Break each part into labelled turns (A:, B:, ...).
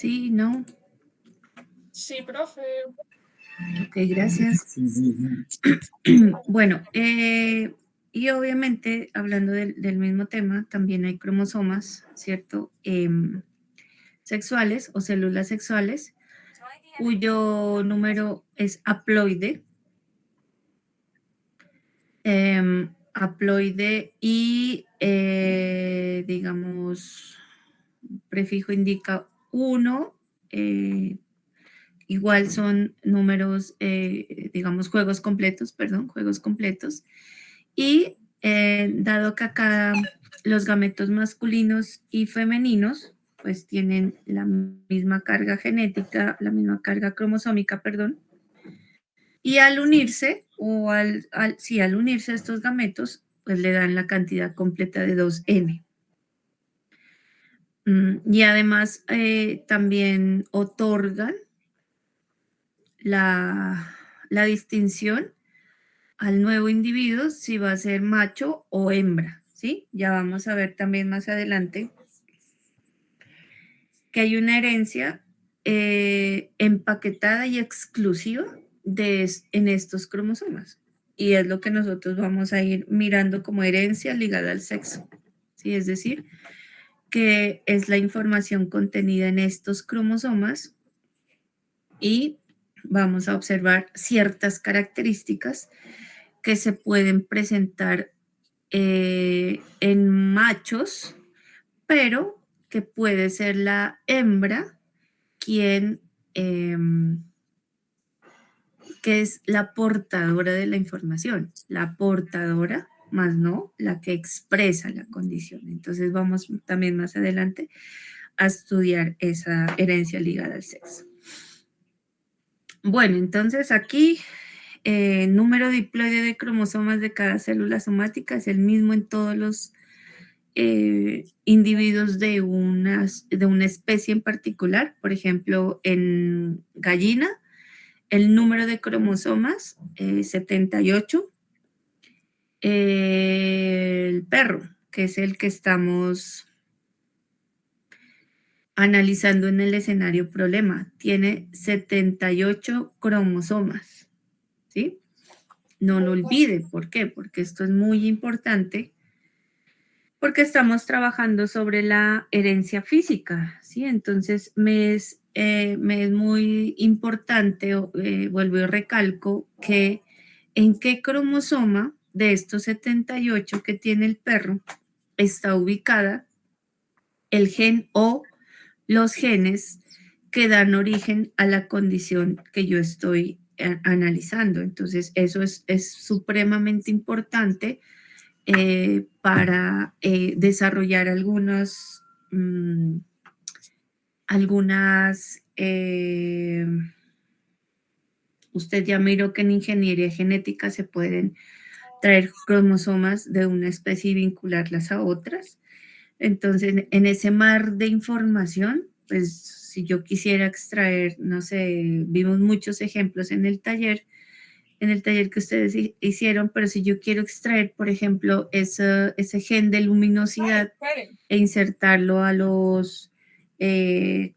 A: Sí, no.
B: Sí, profe.
A: Ok, gracias. Bueno, y obviamente, hablando del mismo tema, también hay cromosomas, ¿cierto? Sexuales o células sexuales, cuyo número es haploide. Haploide y, digamos, prefijo indica 1, igual son números, digamos, juegos completos, y dado que acá los gametos masculinos y femeninos pues tienen la misma carga genética, la misma carga cromosómica, perdón, y al unirse, al unirse estos gametos, pues le dan la cantidad completa de 2N. Y además también otorgan la distinción al nuevo individuo si va a ser macho o hembra, ¿sí? Ya vamos a ver también más adelante que hay una herencia empaquetada y exclusiva en estos cromosomas. Y es lo que nosotros vamos a ir mirando como herencia ligada al sexo, ¿sí? Es decir, que es la información contenida en estos cromosomas y vamos a observar ciertas características que se pueden presentar en machos, pero que puede ser la hembra quien, que es la portadora de la información, la portadora, más no la que expresa la condición. Entonces vamos también más adelante a estudiar esa herencia ligada al sexo. Bueno, entonces aquí número diploide de cromosomas de cada célula somática es el mismo en todos los individuos de una especie en particular. Por ejemplo, en gallina, el número de cromosomas, 78. El perro, que es el que estamos analizando en el escenario problema, tiene 78 cromosomas, ¿sí? No lo olvide, ¿por qué? Porque esto es muy importante, porque estamos trabajando sobre la herencia física, ¿sí? Entonces me es muy importante, vuelvo y recalco, que en qué cromosoma de estos 78 que tiene el perro está ubicada el gen o los genes que dan origen a la condición que yo estoy analizando. Entonces, eso es supremamente importante para desarrollar algunas, usted ya miró que en ingeniería genética se pueden traer cromosomas de una especie y vincularlas a otras. Entonces, en ese mar de información, pues si yo quisiera extraer, no sé, vimos muchos ejemplos en el taller que ustedes hicieron, pero si yo quiero extraer, por ejemplo, ese gen de luminosidad e insertarlo a los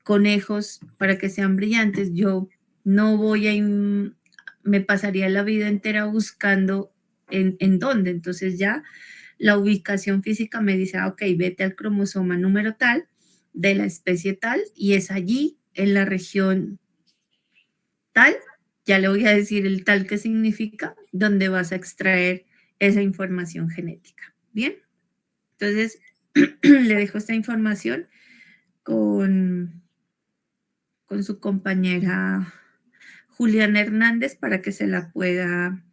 A: conejos para que sean brillantes, yo no voy me pasaría la vida entera buscando en dónde. Entonces ya la ubicación física me dice, ok, vete al cromosoma número tal de la especie tal y es allí en la región tal, ya le voy a decir el tal que significa, donde vas a extraer esa información genética. Bien, entonces le dejo esta información con su compañera Juliana Hernández para que se la pueda,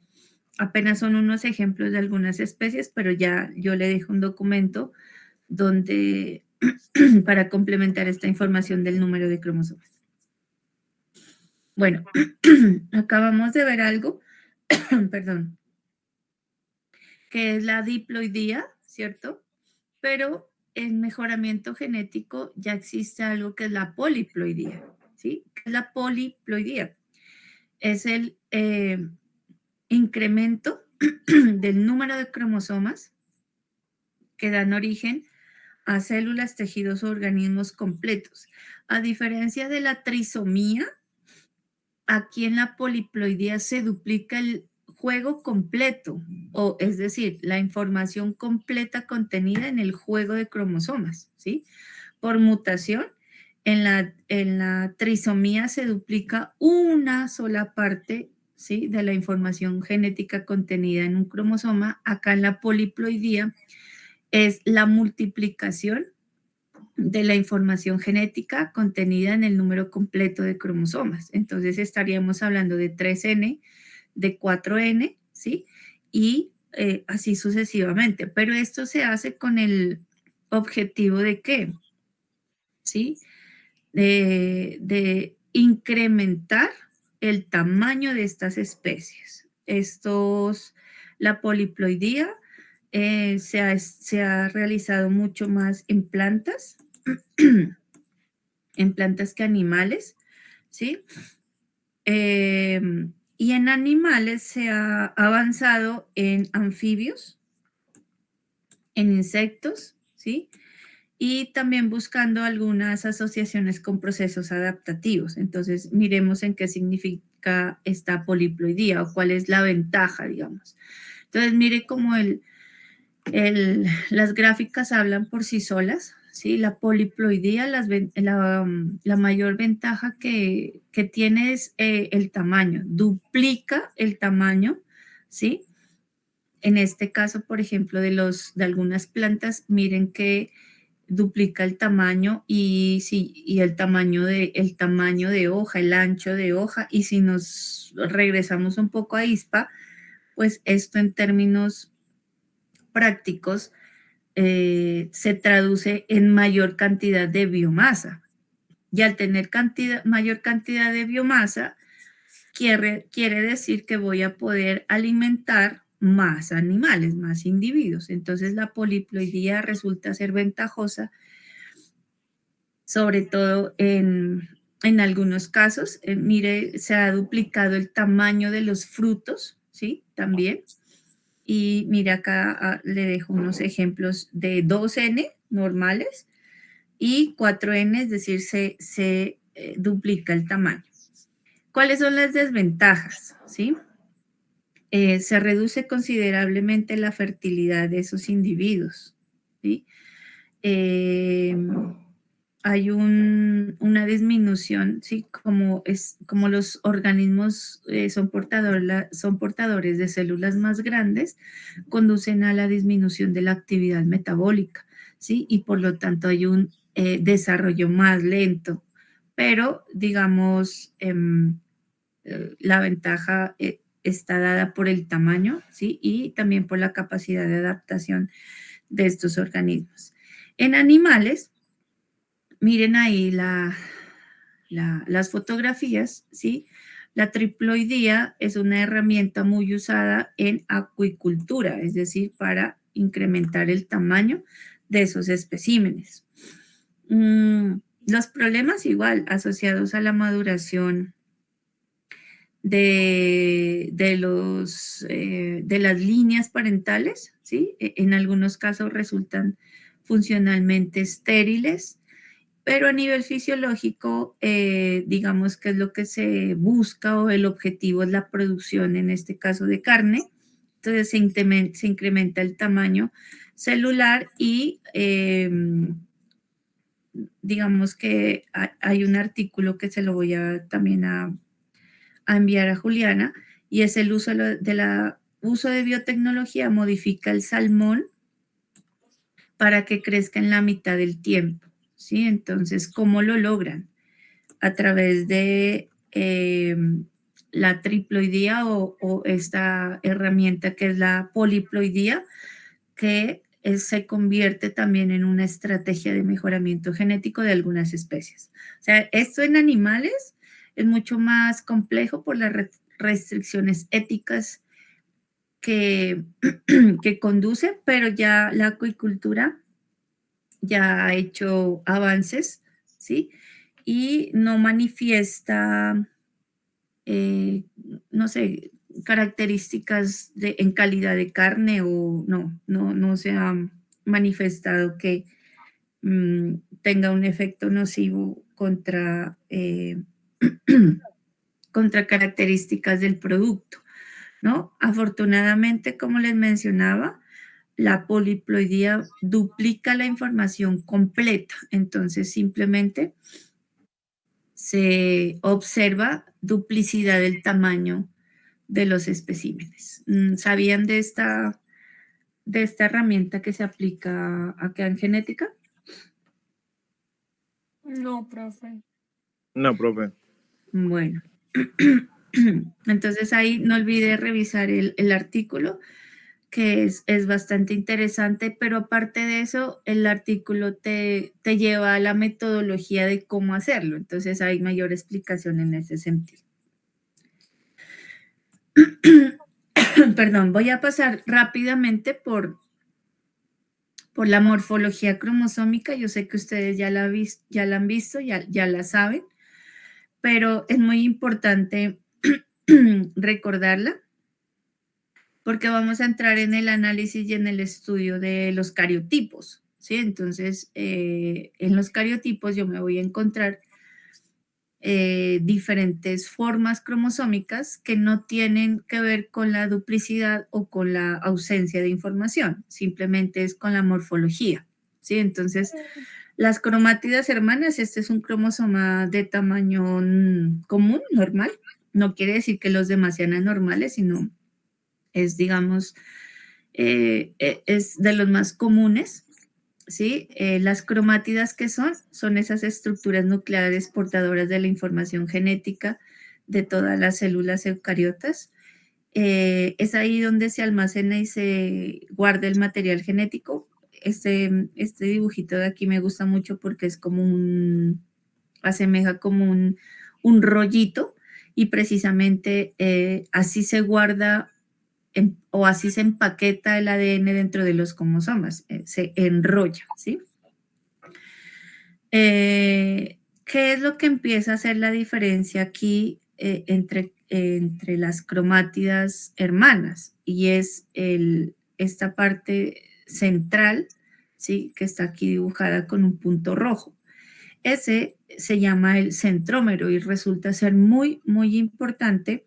A: apenas son unos ejemplos de algunas especies, pero ya yo le dejo un documento donde para complementar esta información del número de cromosomas. Bueno, acabamos de ver algo, perdón, que es la diploidía, ¿cierto? Pero en mejoramiento genético ya existe algo que es la poliploidía, ¿sí? ¿Qué es la poliploidía? Es el incremento del número de cromosomas que dan origen a células, tejidos o organismos completos. A diferencia de la trisomía, aquí en la poliploidía se duplica el juego completo, o es decir, la información completa contenida en el juego de cromosomas, ¿sí? Por mutación, en la trisomía se duplica una sola parte, ¿sí? De la información genética contenida en un cromosoma. Acá en la poliploidía es la multiplicación de la información genética contenida en el número completo de cromosomas. Entonces estaríamos hablando de 3N, de 4N, ¿sí? Y así sucesivamente. Pero esto se hace con el objetivo de ¿qué? ¿Sí? De incrementar el tamaño de estas especies. La poliploidía se ha realizado mucho más en plantas, en plantas que animales, ¿sí? Y en animales se ha avanzado en anfibios, en insectos, ¿sí? Y también buscando algunas asociaciones con procesos adaptativos. Entonces, miremos en qué significa esta poliploidía o cuál es la ventaja, digamos. Entonces, mire cómo las gráficas hablan por sí solas, ¿sí? La poliploidía, la mayor ventaja que tiene es el tamaño, duplica el tamaño, ¿sí? En este caso, por ejemplo, de algunas plantas, miren que duplica el tamaño y, sí, y el tamaño de hoja, el ancho de hoja, y si nos regresamos un poco a ISPA, pues esto en términos prácticos se traduce en mayor cantidad de biomasa. Y al tener mayor cantidad de biomasa, quiere decir que voy a poder alimentar más animales, más individuos. Entonces la poliploidía resulta ser ventajosa, sobre todo en algunos casos. Mire, se ha duplicado el tamaño de los frutos, ¿sí? También. Y mira acá le dejo unos ejemplos de 2N normales y 4N, es decir, se duplica el tamaño. ¿Cuáles son las desventajas? ¿Sí? Se reduce considerablemente la fertilidad de esos individuos. ¿Sí? Hay una disminución, ¿sí? Como los organismos son portadores de células más grandes, conducen a la disminución de la actividad metabólica, ¿sí? Y por lo tanto hay un desarrollo más lento, pero digamos, la ventaja está dada por el tamaño, ¿sí? Y también por la capacidad de adaptación de estos organismos. En animales, miren ahí las fotografías, ¿sí? La triploidía es una herramienta muy usada en acuicultura, es decir, para incrementar el tamaño de esos especímenes. Los problemas igual asociados a la maduración de las líneas parentales, ¿sí? En algunos casos resultan funcionalmente estériles, pero a nivel fisiológico, digamos que es lo que se busca o el objetivo es la producción, en este caso de carne. Entonces se incrementa el tamaño celular y digamos que hay un artículo que se lo voy a también a enviar a Juliana, y es el uso uso de biotecnología modifica el salmón para que crezca en la mitad del tiempo, ¿sí? Entonces, ¿cómo lo logran? A través de la triploidía o esta herramienta que es la poliploidía, que se convierte también en una estrategia de mejoramiento genético de algunas especies. O sea, esto en animales es mucho más complejo por las restricciones éticas que, que conduce, pero ya la acuicultura ya ha hecho avances, ¿sí? Y no manifiesta, no sé, características en calidad de carne o no se ha manifestado que tenga un efecto nocivo contra, contra características del producto, ¿no? Afortunadamente, como les mencionaba, la poliploidía duplica la información completa, entonces simplemente se observa duplicidad del tamaño de los especímenes. ¿Sabían de esta herramienta que se aplica acá en genética?
B: No, profe.
C: No, profe.
A: Bueno, entonces ahí no olvide revisar el artículo, que es bastante interesante, pero aparte de eso, el artículo te lleva a la metodología de cómo hacerlo, entonces hay mayor explicación en ese sentido. Perdón, voy a pasar rápidamente por la morfología cromosómica. Yo sé que ustedes ya la han visto, ya la saben, pero es muy importante recordarla porque vamos a entrar en el análisis y en el estudio de los cariotipos, ¿sí? Entonces, en los cariotipos yo me voy a encontrar diferentes formas cromosómicas que no tienen que ver con la duplicidad o con la ausencia de información, simplemente es con la morfología, ¿sí? Entonces, las cromátidas hermanas, este es un cromosoma de tamaño común, normal, no quiere decir que los demás sean anormales, sino es, digamos, es de los más comunes, ¿sí? Las cromátidas que son esas estructuras nucleares portadoras de la información genética de todas las células eucariotas. Es ahí donde se almacena y se guarda el material genético. Este dibujito de aquí me gusta mucho porque es como asemeja como un rollito y precisamente así se guarda o así se empaqueta el ADN dentro de los cromosomas, se enrolla, ¿sí? ¿Qué es lo que empieza a hacer la diferencia aquí entre las cromátidas hermanas? Y es esta parte central, ¿sí? Que está aquí dibujada con un punto rojo. Ese se llama el centrómero y resulta ser muy, muy importante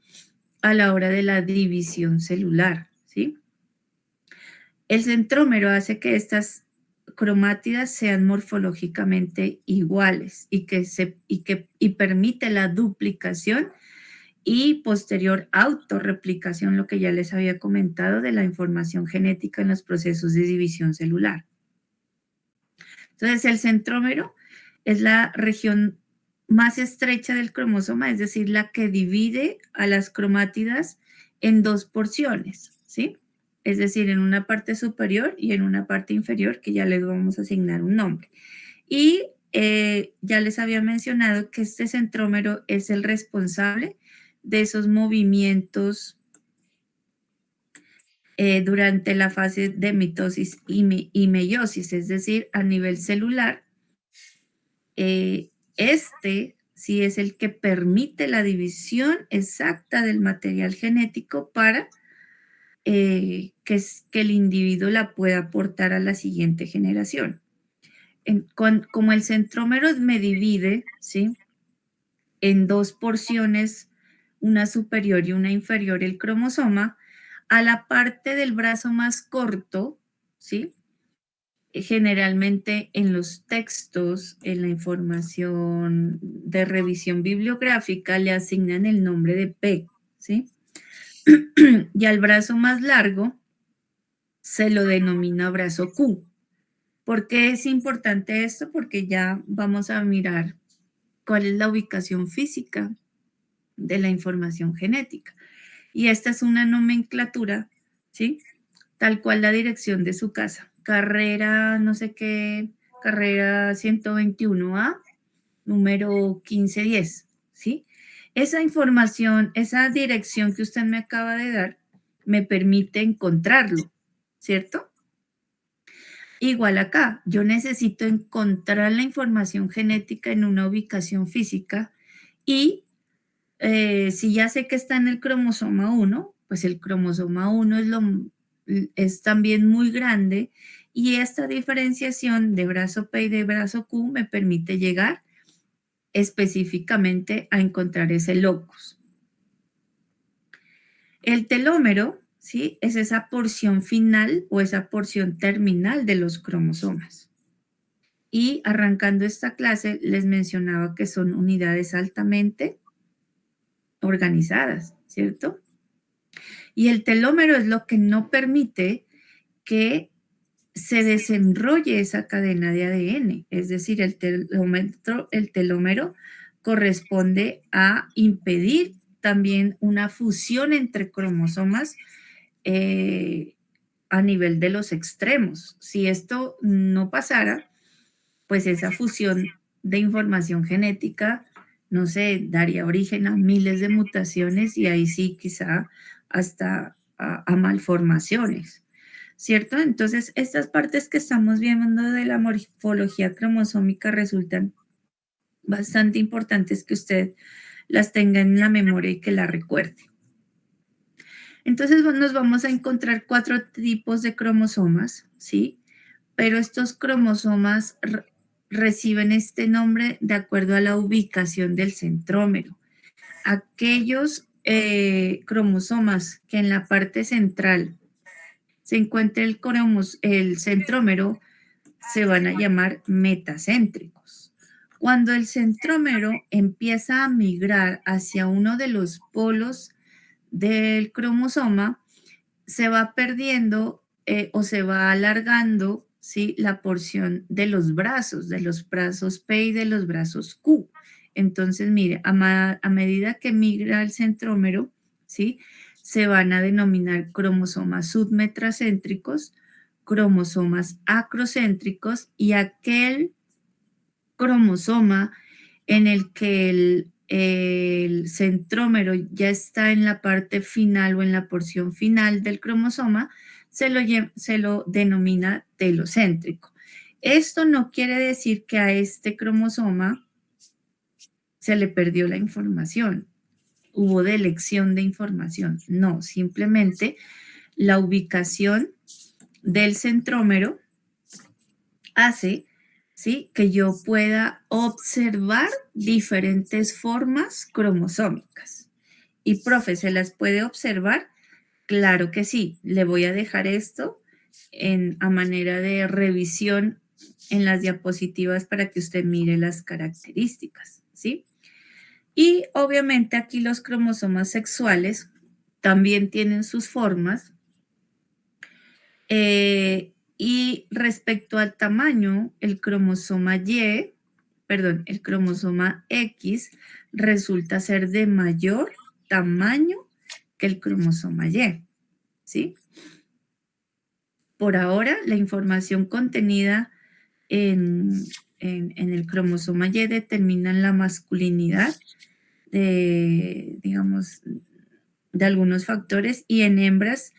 A: a la hora de la división celular, ¿sí? El centrómero hace que estas cromátidas sean morfológicamente iguales y permite la duplicación y posterior autorreplicación, lo que ya les había comentado de la información genética en los procesos de división celular. Entonces, el centrómero es la región más estrecha del cromosoma, es decir, la que divide a las cromátidas en dos porciones, ¿sí? Es decir, en una parte superior y en una parte inferior, que ya les vamos a asignar un nombre. Y ya les había mencionado que este centrómero es el responsable de esos movimientos durante la fase de mitosis y meiosis, es decir, a nivel celular. Este sí es el que permite la división exacta del material genético para que el individuo la pueda aportar a la siguiente generación. Como el centrómero me divide, ¿sí? En dos porciones, una superior y una inferior, el cromosoma, a la parte del brazo más corto, ¿sí? Generalmente en los textos, en la información de revisión bibliográfica, le asignan el nombre de P, ¿sí? Y al brazo más largo se lo denomina brazo Q. ¿Por qué es importante esto? Porque ya vamos a mirar cuál es la ubicación física de la información genética. Y esta es una nomenclatura, ¿sí? Tal cual la dirección de su casa. Carrera, no sé qué, carrera 121A, número 1510, ¿sí? Esa información, esa dirección que usted me acaba de dar, me permite encontrarlo, ¿cierto? Igual acá, yo necesito encontrar la información genética en una ubicación física y si ya sé que está en el cromosoma 1, pues el cromosoma 1 es también muy grande Y esta diferenciación de brazo P y de brazo Q me permite llegar específicamente a encontrar ese locus. El telómero, ¿sí?, es esa porción final o esa porción terminal de los cromosomas. Y arrancando esta clase les mencionaba que son unidades altamente organizadas, ¿cierto? Y el telómero es lo que no permite que se desenrolle esa cadena de ADN, es decir, el telómero corresponde a impedir también una fusión entre cromosomas a nivel de los extremos. Si esto no pasara, pues esa fusión de información genética, no sé, daría origen a miles de mutaciones y ahí sí quizá hasta a malformaciones, ¿cierto? Entonces, estas partes que estamos viendo de la morfología cromosómica resultan bastante importantes que usted las tenga en la memoria y que la recuerde. Entonces, nos vamos a encontrar 4 tipos de cromosomas, ¿sí? Pero estos cromosomas reciben este nombre de acuerdo a la ubicación del centrómero. Aquellos cromosomas que en la parte central se encuentra el centrómero se van a llamar metacéntricos. Cuando el centrómero empieza a migrar hacia uno de los polos del cromosoma, se va perdiendo o se va alargando, ¿sí?, la porción de los brazos P y de los brazos Q. Entonces, mire, a medida que migra el centrómero, ¿sí?, se van a denominar cromosomas submetacéntricos, cromosomas acrocéntricos y aquel cromosoma en el que el centrómero ya está en la parte final o en la porción final del cromosoma, se lo denomina telocéntrico. Esto no quiere decir que a este cromosoma se le perdió la información, hubo delección de información. No, simplemente la ubicación del centrómero hace, ¿sí?, que yo pueda observar diferentes formas cromosómicas. Y, profe, ¿se las puede observar? Claro que sí. Le voy a dejar esto a manera de revisión en las diapositivas para que usted mire las características, ¿sí? Y obviamente aquí los cromosomas sexuales también tienen sus formas. Y respecto al tamaño, el cromosoma X resulta ser de mayor tamaño que el cromosoma Y, ¿sí? Por ahora, la información contenida en el cromosoma Y determina la masculinidad de, digamos, de algunos factores, y en hembras,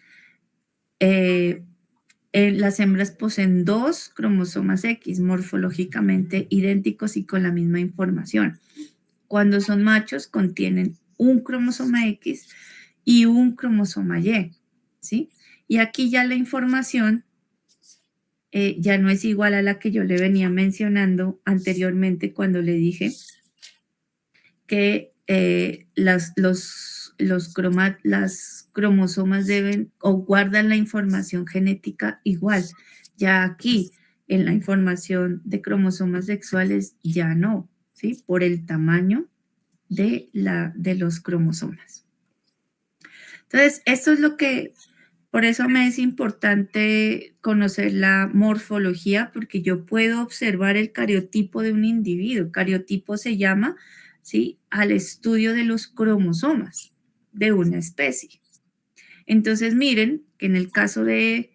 A: las hembras poseen 2 cromosomas X morfológicamente idénticos y con la misma información. Cuando son machos, contienen un cromosoma X y un cromosoma Y, ¿sí? Y aquí ya la información ya no es igual a la que yo le venía mencionando anteriormente cuando le dije que las cromosomas deben o guardan la información genética igual. Ya aquí, en la información de cromosomas sexuales, ya no, ¿sí? Por el tamaño de los cromosomas. Entonces, esto es lo que, por eso me es importante conocer la morfología, porque yo puedo observar el cariotipo de un individuo. Cariotipo se llama, ¿sí?, al estudio de los cromosomas de una especie. Entonces, miren que en el caso de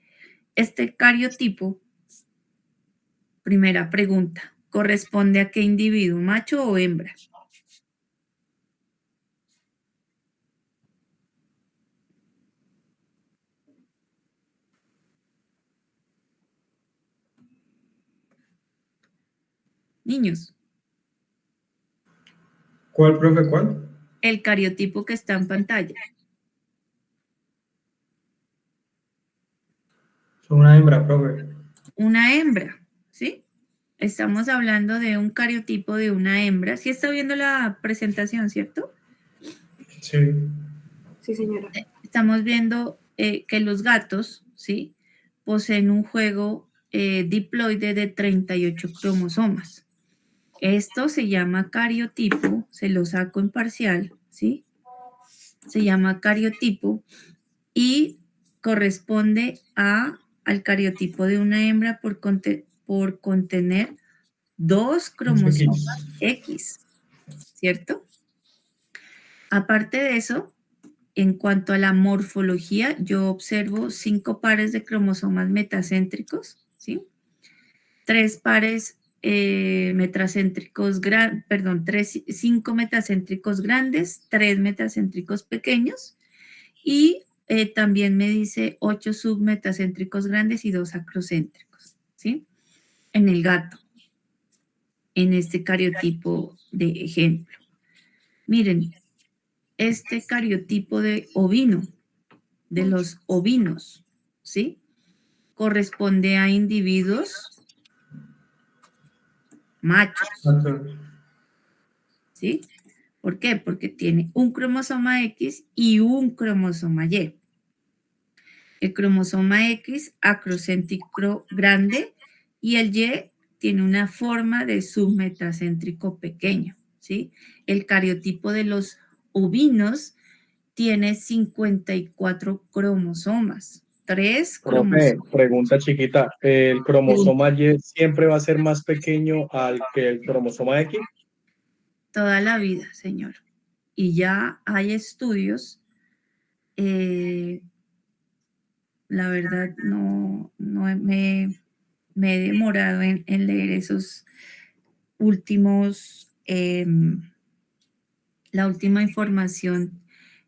A: este cariotipo, primera pregunta, ¿corresponde a qué individuo, macho o hembra? Niños.
C: ¿Cuál, profe, cuál?
A: El cariotipo que está en pantalla.
C: Son una hembra, profe.
A: una hembra, ¿sí? Estamos hablando de un cariotipo de una hembra. ¿Sí está viendo la presentación, cierto?
C: Sí.
D: Sí, señora.
A: Estamos viendo que los gatos, ¿sí? Poseen un juego diploide de 38 cromosomas. Esto se llama cariotipo, se lo saco en parcial, ¿sí? Se llama cariotipo y corresponde al cariotipo de una hembra por contener 2 cromosomas X, ¿cierto? Aparte de eso, en cuanto a la morfología, yo observo 5 pares de cromosomas metacéntricos, ¿sí? 3 pares metacéntricos, 5 metacéntricos grandes, 3 metacéntricos pequeños, y también me dice 8 submetacéntricos grandes y 2 acrocéntricos, ¿sí? En el gato, en este cariotipo de ejemplo. Miren, este cariotipo de ovino, de los ovinos, ¿sí? Corresponde a individuos machos, ¿sí? ¿Por qué? Porque tiene un cromosoma X y un cromosoma Y. El cromosoma X acrocéntrico grande y el Y tiene una forma de submetacéntrico pequeño, ¿sí? El cariotipo de los ovinos tiene 54 cromosomas. 3
C: Profe,
A: cromosomas.
C: pregunta chiquita. ¿El cromosoma Y siempre va a ser más pequeño al que el cromosoma X?
A: Toda la vida, señor. Y ya hay estudios, la verdad no me he demorado en leer esos últimos, la última información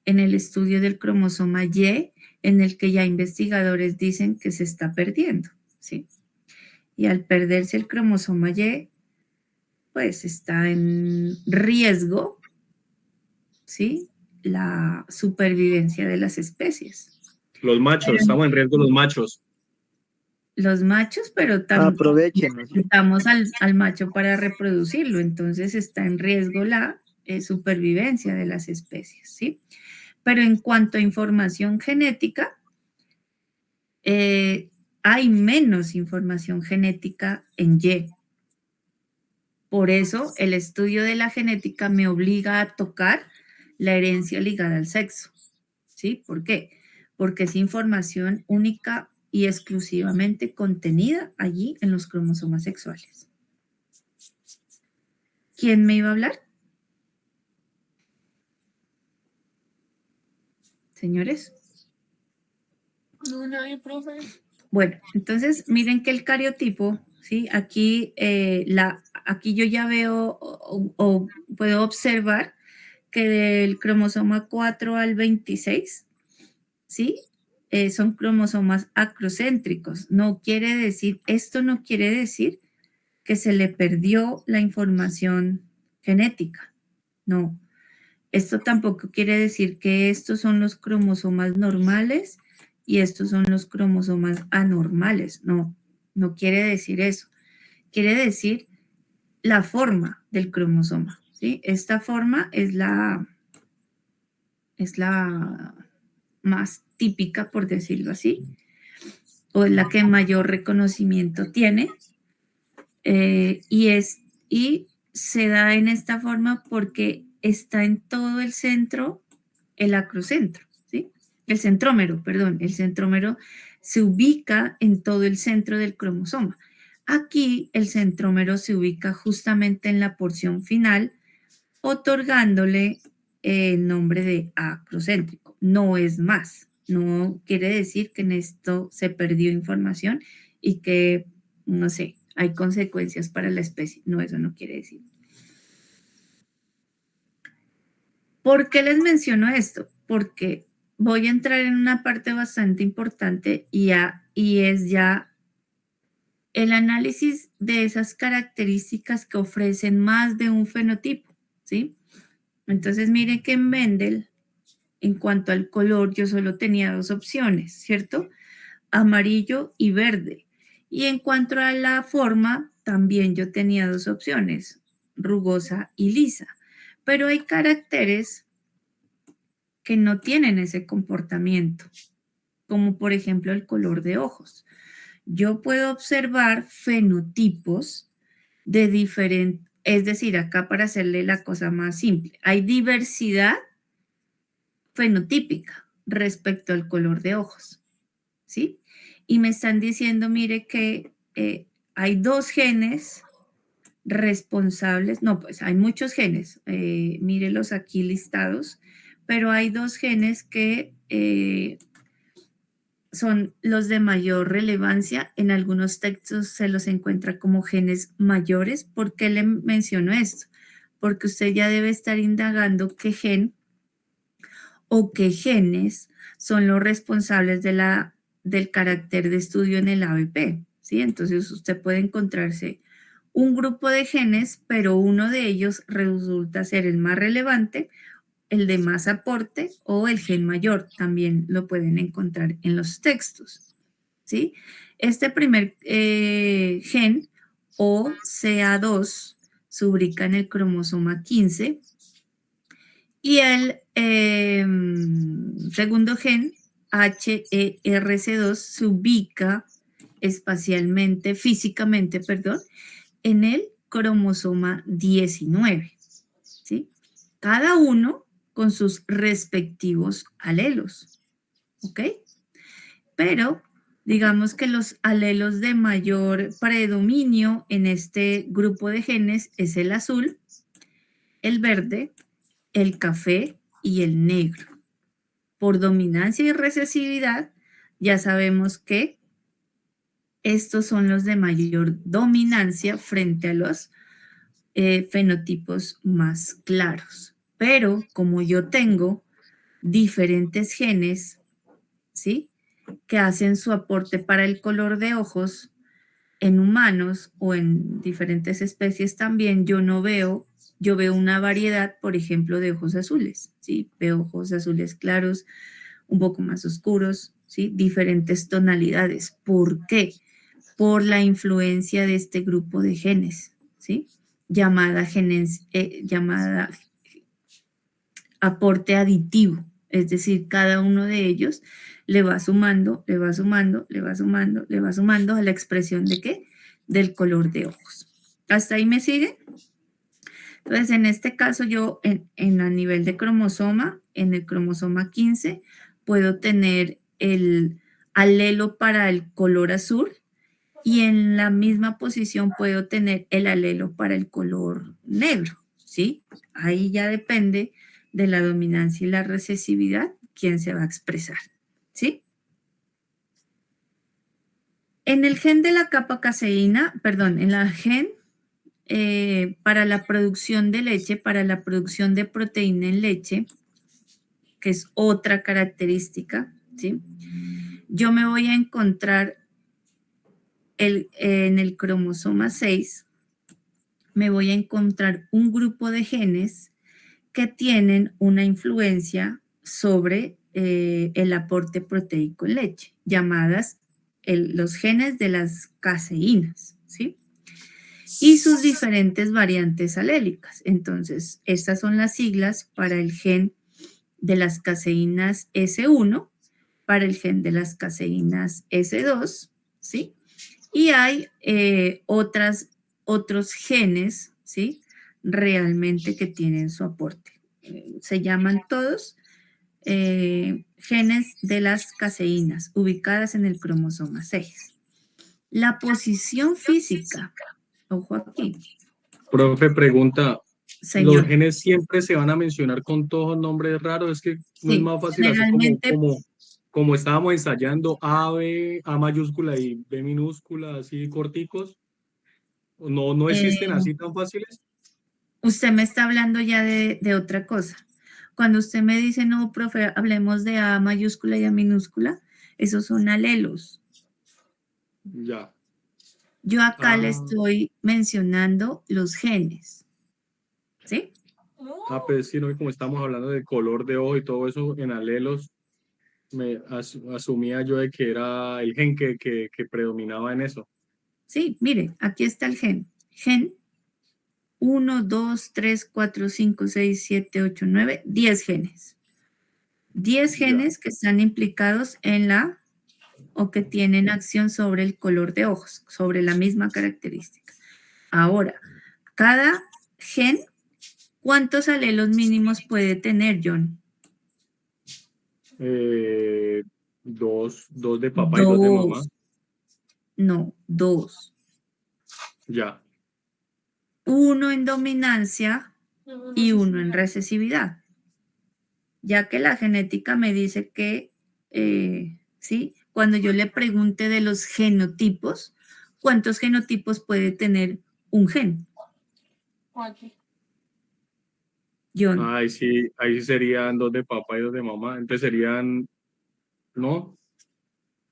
A: en el estudio del cromosoma Y, en el que ya investigadores dicen que se está perdiendo, ¿sí? Y al perderse el cromosoma Y, pues está en riesgo, ¿sí? La supervivencia de las especies.
C: Los machos, estamos en riesgo los machos.
A: Los machos, pero también
E: Aprovechen.
A: necesitamos al macho para reproducirlo, entonces está en riesgo la supervivencia de las especies, ¿sí? Pero en cuanto a información genética, hay menos información genética en Y. Por eso el estudio de la genética me obliga a tocar la herencia ligada al sexo, ¿sí? ¿Por qué? Porque es información única y exclusivamente contenida allí en los cromosomas sexuales. ¿Quién me iba a hablar? Señores.
B: No, nadie, profe.
A: Bueno, entonces miren que el cariotipo, ¿sí? Aquí, aquí yo ya veo o puedo observar que del cromosoma 4 al 26, ¿sí? Son cromosomas acrocéntricos. Esto no quiere decir que se le perdió la información genética. No. Esto tampoco quiere decir que estos son los cromosomas normales y estos son los cromosomas anormales. No, no quiere decir eso. Quiere decir la forma del cromosoma, ¿sí? Esta forma es la más típica, por decirlo así, o es la que mayor reconocimiento tiene, y se da en esta forma porque está en todo el centro, el acrocentro, ¿sí? El centrómero, perdón, el centrómero se ubica en todo el centro del cromosoma. Aquí el centrómero se ubica justamente en la porción final, otorgándole el nombre de acrocéntrico. No es más, no quiere decir que en esto se perdió información y que, no sé, hay consecuencias para la especie. No, eso no quiere decir. ¿Por qué les menciono esto? Porque voy a entrar en una parte bastante importante y es ya el análisis de esas características que ofrecen más de un fenotipo, ¿sí? Entonces, mire que en Mendel, en cuanto al color, yo solo tenía 2 opciones, ¿cierto? Amarillo y verde. Y en cuanto a la forma, también yo tenía dos opciones, rugosa y lisa. Pero hay caracteres que no tienen ese comportamiento, como por ejemplo el color de ojos. Yo puedo observar fenotipos de diferentes, es decir, acá para hacerle la cosa más simple, hay diversidad fenotípica respecto al color de ojos, ¿sí? Y me están diciendo, mire, que hay dos genes responsables, no, pues hay muchos genes, mírelos aquí listados, pero hay dos genes que son los de mayor relevancia. En algunos textos se los encuentra como genes mayores. ¿Por qué le menciono esto? Porque usted ya debe estar indagando qué gen o qué genes son los responsables del carácter de estudio en el ABP, ¿sí? Entonces usted puede encontrarse un grupo de genes, pero uno de ellos resulta ser el más relevante, el de más aporte o el gen mayor. También lo pueden encontrar en los textos, ¿sí? Este primer gen, o CA2, se ubica en el cromosoma 15 y el segundo gen, HERC2, se ubica espacialmente, físicamente, perdón, en el cromosoma 19, ¿sí? Cada uno con sus respectivos alelos, ¿ok? Pero digamos que los alelos de mayor predominio en este grupo de genes es el azul, el verde, el café y el negro. Por dominancia y recesividad, ya sabemos que estos son los de mayor dominancia frente a los fenotipos más claros. Pero como yo tengo diferentes genes, ¿sí?, que hacen su aporte para el color de ojos en humanos o en diferentes especies también, yo veo una variedad, por ejemplo, de ojos azules, ¿sí? Veo ojos azules claros, un poco más oscuros, ¿sí? Diferentes tonalidades. ¿Por qué? Por la influencia de este grupo de genes, ¿sí? Llamada aporte aditivo, es decir, cada uno de ellos le va sumando, le va sumando, le va sumando, le va sumando a la expresión de ¿qué? Del color de ojos. ¿Hasta ahí me sigue? Entonces, en este caso yo a nivel de cromosoma, en el cromosoma 15, puedo tener el alelo para el color azul y en la misma posición puedo tener el alelo para el color negro, ¿sí? Ahí ya depende de la dominancia y la recesividad quién se va a expresar, ¿sí? En el gen de la capa caseína, perdón, en la gen para la producción de leche, para la producción de proteína en leche, que es otra característica, ¿sí? Yo me voy a encontrar en el cromosoma 6, me voy a encontrar un grupo de genes que tienen una influencia sobre el aporte proteico en leche, llamadas los genes de las caseínas, ¿sí? Y sus diferentes variantes alélicas. Entonces, estas son las siglas para el gen de las caseínas S1, para el gen de las caseínas S2, ¿sí? Y hay otros genes, ¿sí?, realmente que tienen su aporte. Se llaman todos genes de las caseínas, ubicadas en el cromosoma 6. La posición física, ojo aquí,
C: Profe, pregunta, ¿los
A: señor.
C: genes siempre se van a mencionar con todos nombres raros? Es que no es
A: Sí,
C: más fácil así
A: generalmente,
C: como estábamos ensayando A, B, A mayúscula y B minúscula, así corticos. No existen
A: eh,
C: así tan fáciles.
A: usted me está hablando ya de otra cosa. Cuando usted me dice, no, profe, hablemos de A mayúscula y A minúscula, esos son alelos.
C: Ya.
A: Yo acá le
C: Ah,
A: estoy mencionando los genes, ¿sí?
C: pues sí, ¿no? Como estamos hablando de color de ojo y todo eso en alelos, asumía yo de que era el gen que predominaba en eso.
A: Sí, mire, aquí está el gen. Gen 1, 2, 3, 4, 5, 6, 7, 8, 9, 10 genes. 10
C: Ya.
A: genes que están implicados en la o que tienen acción sobre el color de ojos, sobre la misma característica. Ahora, cada gen, ¿cuántos alelos mínimos puede tener, John?
C: Dos de papá y dos de mamá.
A: Dos. No, dos.
C: Ya.
A: Uno en dominancia y uno en recesividad. Ya que la genética me dice que, ¿sí? Cuando yo le pregunte de los genotipos, ¿cuántos genotipos puede tener un gen?
B: 4.
A: John,
C: Ahí sí serían dos de papá y dos de mamá. Entonces serían, ¿no?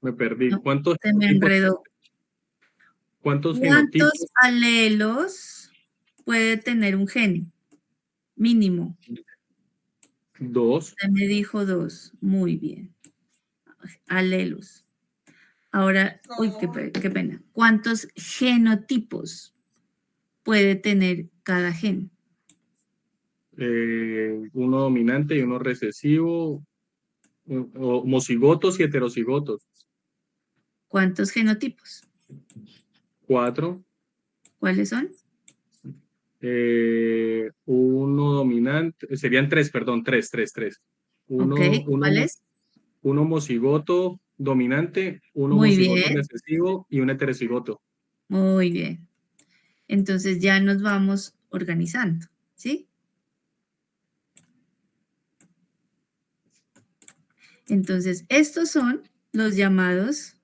C: Me perdí.
A: no, se me enredó.
C: ¿Cuántos
A: ¿Cuántos
C: genotipos?
A: alelos puede tener un gen? Mínimo.
C: Dos.
A: Usted me dijo dos. Muy bien. Alelos. Ahora, uy, qué pena. ¿Cuántos genotipos puede tener cada gen?
C: Uno dominante y uno recesivo, homocigotos y heterocigotos.
A: ¿Cuántos genotipos?
C: 4.
A: ¿Cuáles son?
C: Uno dominante, serían 3, perdón, 3.
A: Ok, ¿cuáles?
C: Un homocigoto dominante, un
A: Muy
C: homocigoto
A: bien,
C: recesivo y un heterocigoto.
A: muy bien. Entonces ya nos vamos organizando, ¿sí? Entonces, estos son los llamados.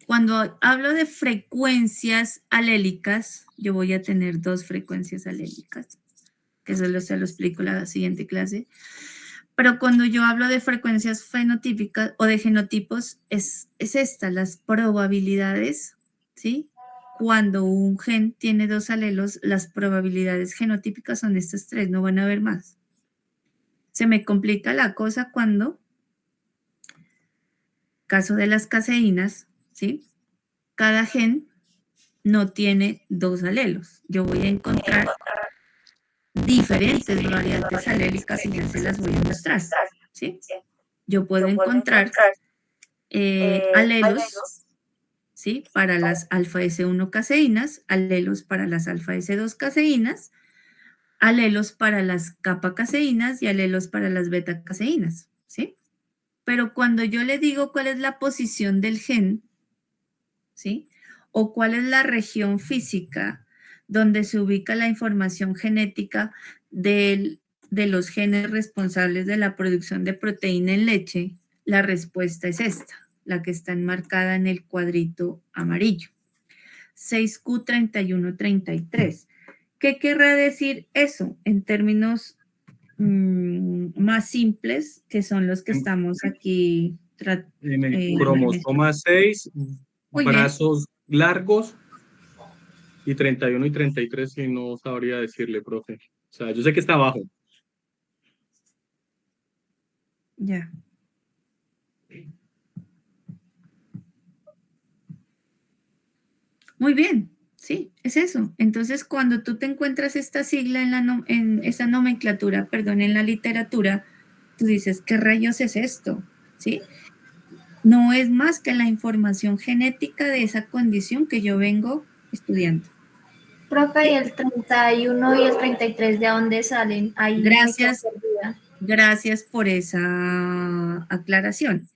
A: Cuando hablo de frecuencias alélicas, yo voy a tener dos frecuencias alélicas, que eso se lo explico en la siguiente clase. Pero cuando yo hablo de frecuencias fenotípicas o de genotipos, es esta, las probabilidades, ¿sí? Cuando un gen tiene dos alelos, las probabilidades genotípicas son estas tres, no van a haber más. Se me complica la cosa cuando, caso de las caseínas, ¿sí? Cada gen no tiene dos alelos. Yo voy a encontrar diferentes variantes alélicas y ya se las voy a mostrar, ¿sí? Yo puedo encontrar alelos, ¿sí? Para las alfa S1 caseínas, alelos para las alfa S2 caseínas, alelos para las kappa caseínas y alelos para las beta caseínas, ¿sí? Pero cuando yo le digo cuál es la posición del gen, ¿sí? O cuál es la región física donde se ubica la información genética de los genes responsables de la producción de proteína en leche, la respuesta es esta, la que está enmarcada en el cuadrito amarillo. 6Q3133. ¿Qué querrá decir eso en términos más simples, que son los que estamos aquí
C: En el cromosoma 6,
A: muy bien.
C: brazos largos, y 31 y 33, y no sabría decirle, profe. O sea, yo sé que está abajo.
A: Ya. Muy bien, sí, es eso. Entonces, cuando tú te encuentras esta sigla en esa nomenclatura, perdón, en la literatura, tú dices, ¿qué rayos es esto? ¿Sí? No es más que la información genética de esa condición que yo vengo estudiando.
E: Profe, ¿y el 31 y el 33 de dónde salen? Ahí
A: Gracias,
E: me quedo perdida.
A: gracias por esa aclaración.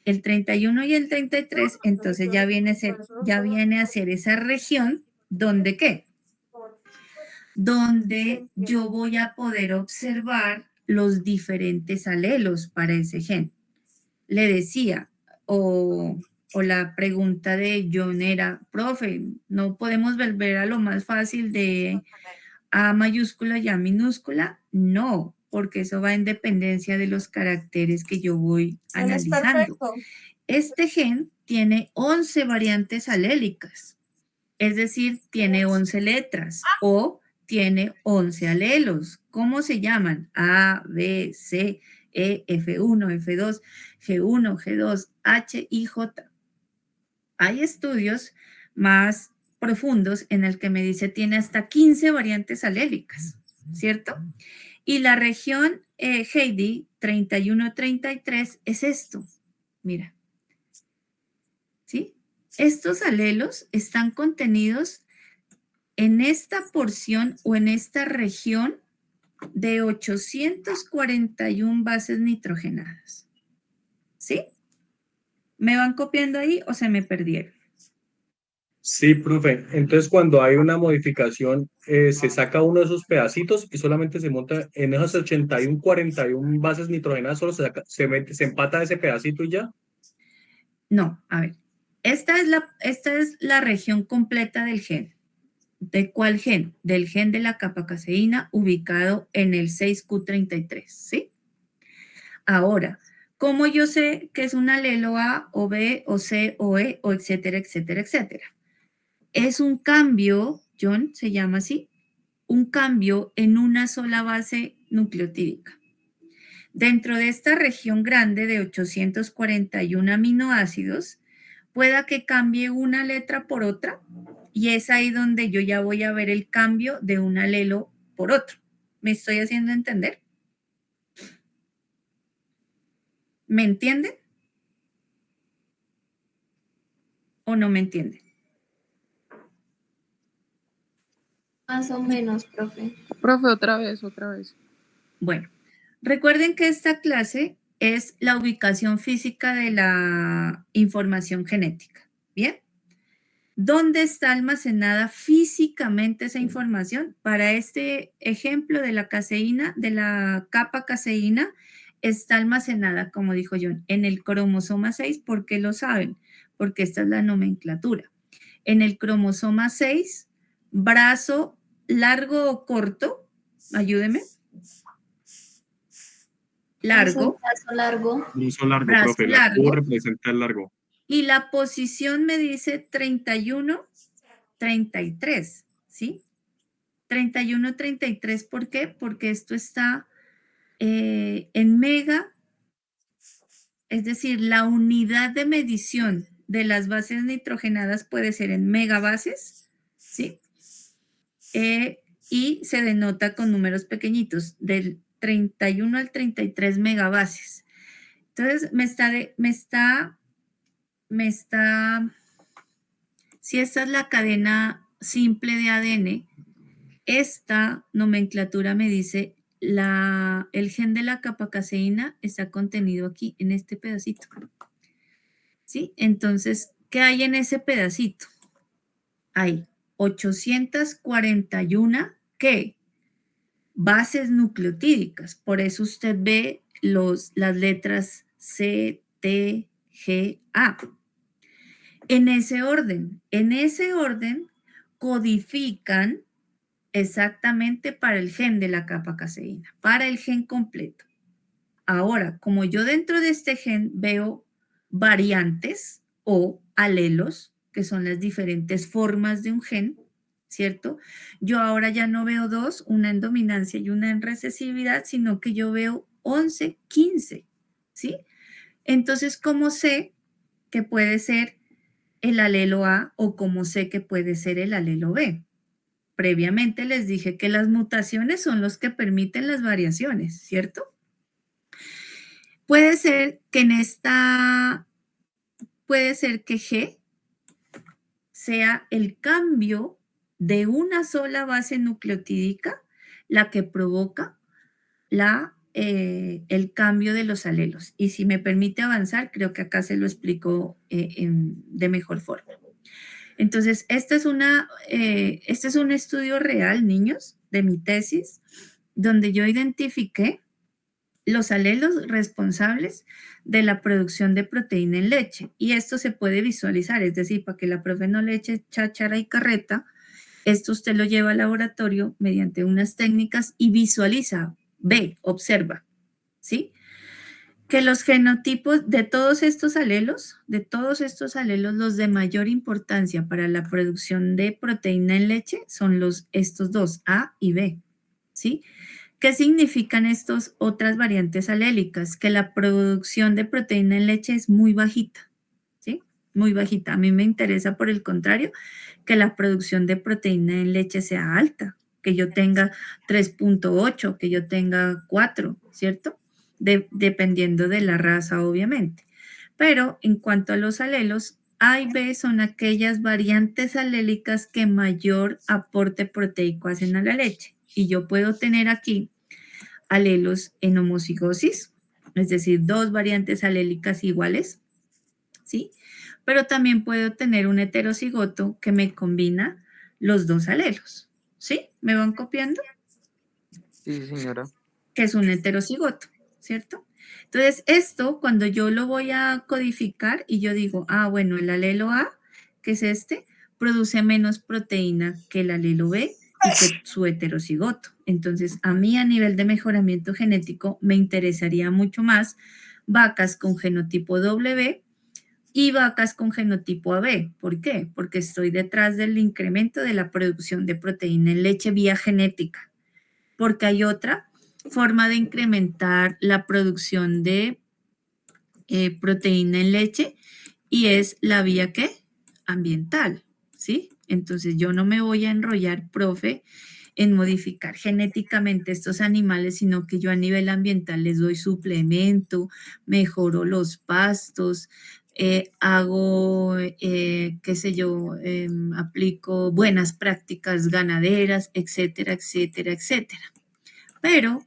A: El 31 y el 33, entonces ya viene a ser esa región donde ¿qué? Donde yo voy a poder observar los diferentes alelos para ese gen. Le decía, o la pregunta de John era, profe, ¿no podemos volver a lo más fácil de A mayúscula y A minúscula? No, porque eso va en dependencia de los caracteres que yo voy analizando. Este gen tiene 11 variantes alélicas, es decir, tiene 11 letras o tiene 11 alelos. ¿Cómo se llaman? A, B, C, E, F1, F2, G1, G2, H y J. Hay estudios más profundos en el que me dice tiene hasta 15 variantes alélicas, ¿cierto? Y la región Heidi 31-33 es esto, mira, ¿sí? Estos alelos están contenidos en esta porción o en esta región de 841 bases nitrogenadas, ¿sí? ¿Me van copiando ahí o se me perdieron?
C: Sí, profe. Entonces, cuando hay una modificación, se saca uno de esos pedacitos y solamente se monta en esas 81, 41 bases nitrogenadas, solo se mete, se empata ese pedacito y ya.
A: No, a ver, esta es la región completa del gen. ¿De cuál gen? Del gen de la capa-caseína ubicado en el 6q33, ¿sí? Ahora, ¿cómo yo sé que es un alelo A o B o C o E o etcétera, etcétera, etcétera? Es un cambio, John, se llama así, un cambio en una sola base nucleotídica. Dentro de esta región grande de 841 aminoácidos, pueda que cambie una letra por otra y es ahí donde yo ya voy a ver el cambio de un alelo por otro. ¿Me estoy haciendo entender? ¿Me entienden? ¿O no me entienden?
E: Más o menos, profe.
B: Profe, otra vez, otra vez.
A: Bueno, recuerden que esta clase es la ubicación física de la información genética. ¿Bien? ¿Dónde está almacenada físicamente esa información? Para este ejemplo de la caseína, de la capa caseína, está almacenada, como dijo John, en el cromosoma 6. ¿Por qué lo saben? Porque esta es la nomenclatura. En el cromosoma 6, brazo largo o corto, ayúdeme. Largo.
E: Brazo largo.
C: Uso largo,
A: Brazo
C: profe. La
A: largo.
C: Q representa el largo.
A: Y la posición me dice 31, 33, ¿sí? 31, 33, ¿por qué? Porque esto está en mega, es decir, la unidad de medición de las bases nitrogenadas puede ser en megabases, ¿sí? Y se denota con números pequeñitos, del 31 al 33 megabases. Entonces, si esta es la cadena simple de ADN, esta nomenclatura me dice el gen de la capa-caseína está contenido aquí, en este pedacito. ¿Sí? Entonces, ¿qué hay en ese pedacito? Hay 841, ¿qué? Bases nucleotídicas. Por eso usted ve las letras C, T, G, A. En ese orden codifican exactamente para el gen de la capa-caseína, para el gen completo. Ahora, como yo dentro de este gen veo variantes o alelos, que son las diferentes formas de un gen, ¿cierto? Yo ahora ya no veo dos, una en dominancia y una en recesividad, sino que yo veo 11, 15, ¿sí? Entonces, ¿cómo sé que puede ser el alelo A o cómo sé que puede ser el alelo B? Previamente les dije que las mutaciones son los que permiten las variaciones, ¿cierto? Puede ser que G sea el cambio de una sola base nucleotídica la que provoca el cambio de los alelos. Y si me permite avanzar, creo que acá se lo explico de mejor forma. Entonces, este es un estudio real, niños, de mi tesis, donde yo identifiqué los alelos responsables de la producción de proteína en leche. Y esto se puede visualizar, es decir, para que la profe no le eche cháchara y carreta, esto usted lo lleva al laboratorio mediante unas técnicas y visualiza, ve, observa, ¿sí? Que los genotipos de todos estos alelos, los de mayor importancia para la producción de proteína en leche son estos dos, A y B, ¿sí? ¿Qué significan estas otras variantes alélicas? Que la producción de proteína en leche es muy bajita, ¿sí? muy bajita. A mí me interesa, por el contrario, que la producción de proteína en leche sea alta, que yo tenga 3.8, que yo tenga 4, ¿cierto? Dependiendo de la raza, obviamente. Pero en cuanto a los alelos, A y B son aquellas variantes alélicas que mayor aporte proteico hacen a la leche. Y yo puedo tener aquí alelos en homocigosis, es decir, 2 variantes alélicas iguales, ¿sí? Pero también puedo tener un heterocigoto que me combina los 2 alelos, ¿sí? ¿Me van copiando?
B: Sí, señora.
A: Que es un heterocigoto, ¿cierto? Entonces, esto cuando yo lo voy a codificar y yo digo, bueno, el alelo A, que es este, produce menos proteína que el alelo B y que su heterocigoto. Entonces, a mí a nivel de mejoramiento genético me interesaría mucho más vacas con genotipo W y vacas con genotipo AB. ¿Por qué? Porque estoy detrás del incremento de la producción de proteína en leche vía genética. Porque hay otra forma de incrementar la producción de proteína en leche y es la vía ¿qué? Ambiental, ¿sí? Entonces yo no me voy a enrollar, profe, en modificar genéticamente estos animales, sino que yo a nivel ambiental les doy suplemento, mejoro los pastos, hago, qué sé yo, aplico buenas prácticas ganaderas, etcétera, etcétera, etcétera. Pero,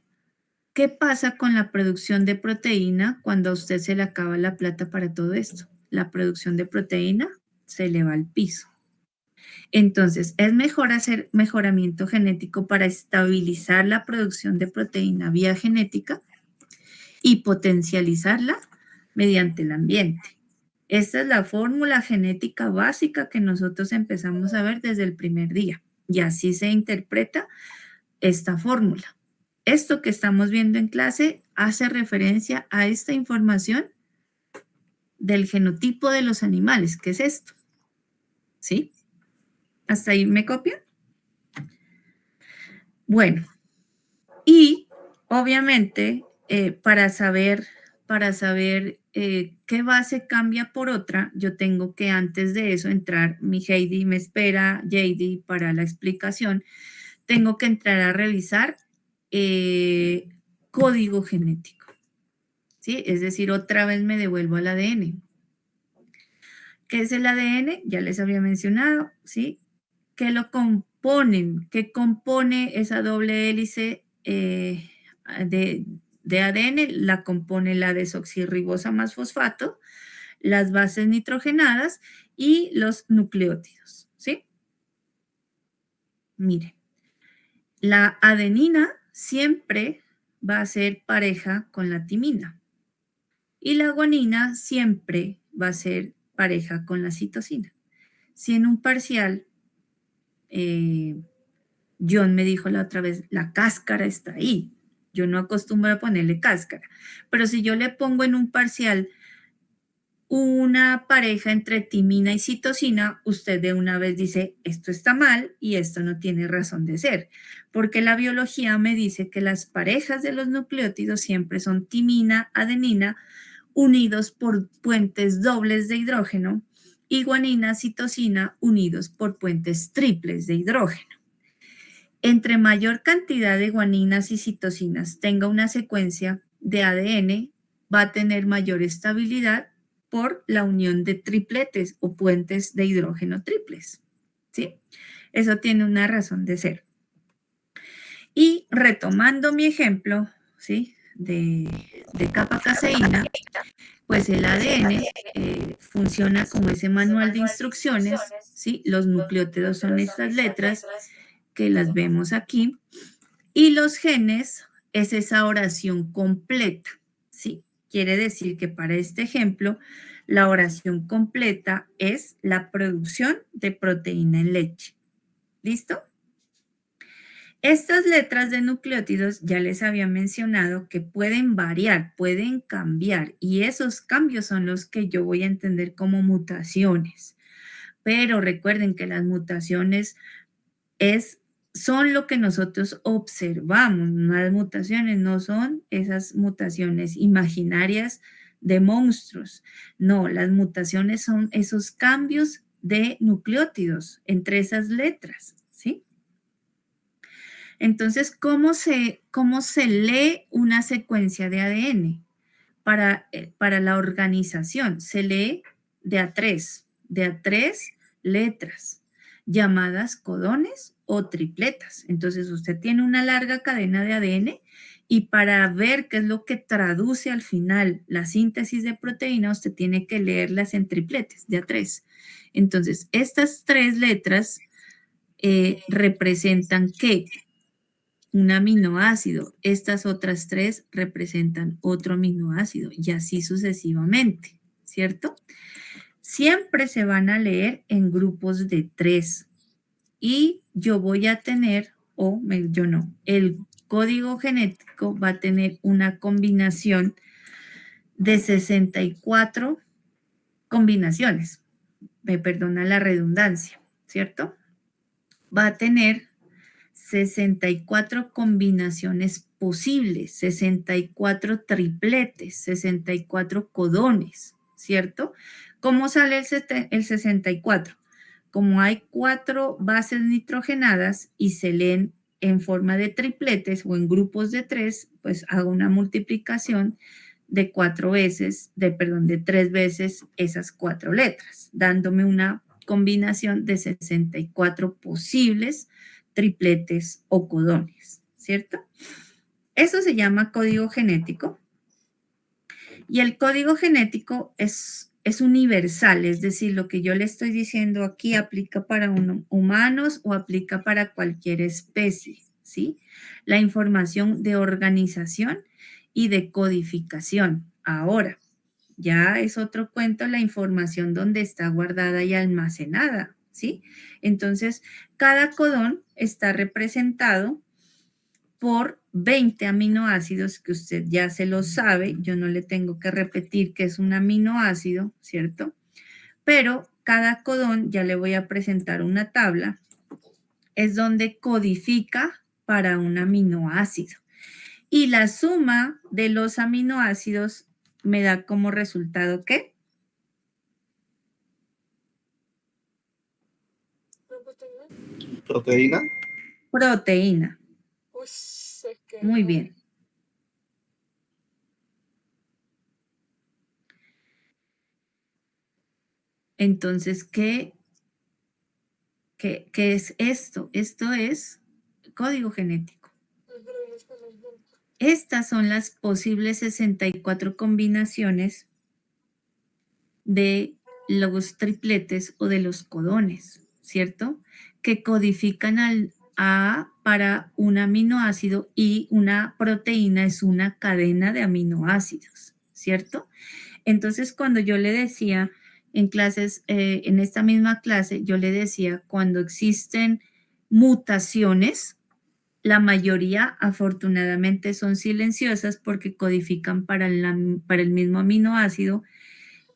A: ¿qué pasa con la producción de proteína cuando a usted se le acaba la plata para todo esto? La producción de proteína se le va al piso. Entonces, es mejor hacer mejoramiento genético para estabilizar la producción de proteína vía genética y potencializarla mediante el ambiente. Esta es la fórmula genética básica que nosotros empezamos a ver desde el primer día y así se interpreta esta fórmula. Esto que estamos viendo en clase hace referencia a esta información del genotipo de los animales, que es esto. ¿Sí? ¿Hasta ahí me copian? Bueno, y obviamente para saber qué base cambia por otra, yo tengo que antes de eso entrar, mi Heidi me espera, JD, para la explicación, tengo que entrar a revisar código genético, ¿sí? Es decir, otra vez me devuelvo al ADN. ¿Qué es el ADN? Ya les había mencionado, ¿sí? ¿Qué lo componen? ¿Qué compone esa doble hélice de ADN? La compone la desoxirribosa más fosfato, las bases nitrogenadas y los nucleótidos, ¿sí? Miren, la adenina siempre va a ser pareja con la timina y la guanina siempre va a ser pareja con la citosina. Si en un parcial, John me dijo la otra vez, la cáscara está ahí. Yo no acostumbro a ponerle cáscara, pero si yo le pongo en un parcial una pareja entre timina y citosina, usted de una vez dice, esto está mal y esto no tiene razón de ser, porque la biología me dice que las parejas de los nucleótidos siempre son timina, adenina, unidos por puentes dobles de hidrógeno, y guanina, citosina, unidos por puentes triples de hidrógeno. Entre mayor cantidad de guaninas y citosinas tenga una secuencia de ADN, va a tener mayor estabilidad por la unión de tripletes o puentes de hidrógeno triples, ¿sí? Eso tiene una razón de ser. Y retomando mi ejemplo, ¿sí? De capa caseína, pues el ADN funciona como ese manual de instrucciones, ¿sí? Los nucleótidos son estas letras que las vemos aquí, y los genes es esa oración completa, ¿sí? Quiere decir que para este ejemplo, la oración completa es la producción de proteína en leche. ¿Listo? Estas letras de nucleótidos ya les había mencionado que pueden variar, pueden cambiar, y esos cambios son los que yo voy a entender como mutaciones. Pero recuerden que las mutaciones son lo que nosotros observamos. Las mutaciones no son esas mutaciones imaginarias de monstruos. No, las mutaciones son esos cambios de nucleótidos entre esas letras, ¿sí? Entonces, ¿cómo se lee una secuencia de ADN para la organización? Se lee de a tres letras, llamadas codones o tripletas. Entonces, usted tiene una larga cadena de ADN y para ver qué es lo que traduce al final la síntesis de proteína, usted tiene que leerlas en tripletes, de a tres. Entonces, estas tres letras representan ¿qué? Un aminoácido. Estas otras tres representan otro aminoácido y así sucesivamente, ¿cierto? Siempre se van a leer en grupos de 3 y yo voy a tener, yo no, el código genético va a tener una combinación de 64 combinaciones. Me perdona la redundancia, ¿cierto? Va a tener 64 combinaciones posibles, 64 tripletes, 64 codones, ¿cierto? ¿Cómo sale el 64? Como hay 4 bases nitrogenadas y se leen en forma de tripletes o en grupos de 3, pues hago una multiplicación de 3 veces esas 4 letras, dándome una combinación de 64 posibles tripletes o codones, ¿cierto? Eso se llama código genético y el código genético es universal, es decir, lo que yo le estoy diciendo aquí aplica para humanos o aplica para cualquier especie, ¿sí? La información de organización y de codificación. Ahora, ya es otro cuento la información donde está guardada y almacenada, ¿sí? Entonces, cada codón está representado por 20 aminoácidos que usted ya se lo sabe, yo no le tengo que repetir que es un aminoácido, ¿cierto? Pero cada codón, ya le voy a presentar una tabla, es donde codifica para un aminoácido. Y la suma de los aminoácidos me da como resultado, ¿qué?
F: ¿Proteína?
A: Proteína. Muy bien. Entonces, ¿qué es esto? Esto es código genético. Estas son las posibles 64 combinaciones de los tripletes o de los codones, ¿cierto? Que codifican para un aminoácido y una proteína es una cadena de aminoácidos, ¿cierto? Entonces, cuando yo le decía en clases, en esta misma clase, yo le decía, cuando existen mutaciones, la mayoría afortunadamente son silenciosas porque codifican para el mismo aminoácido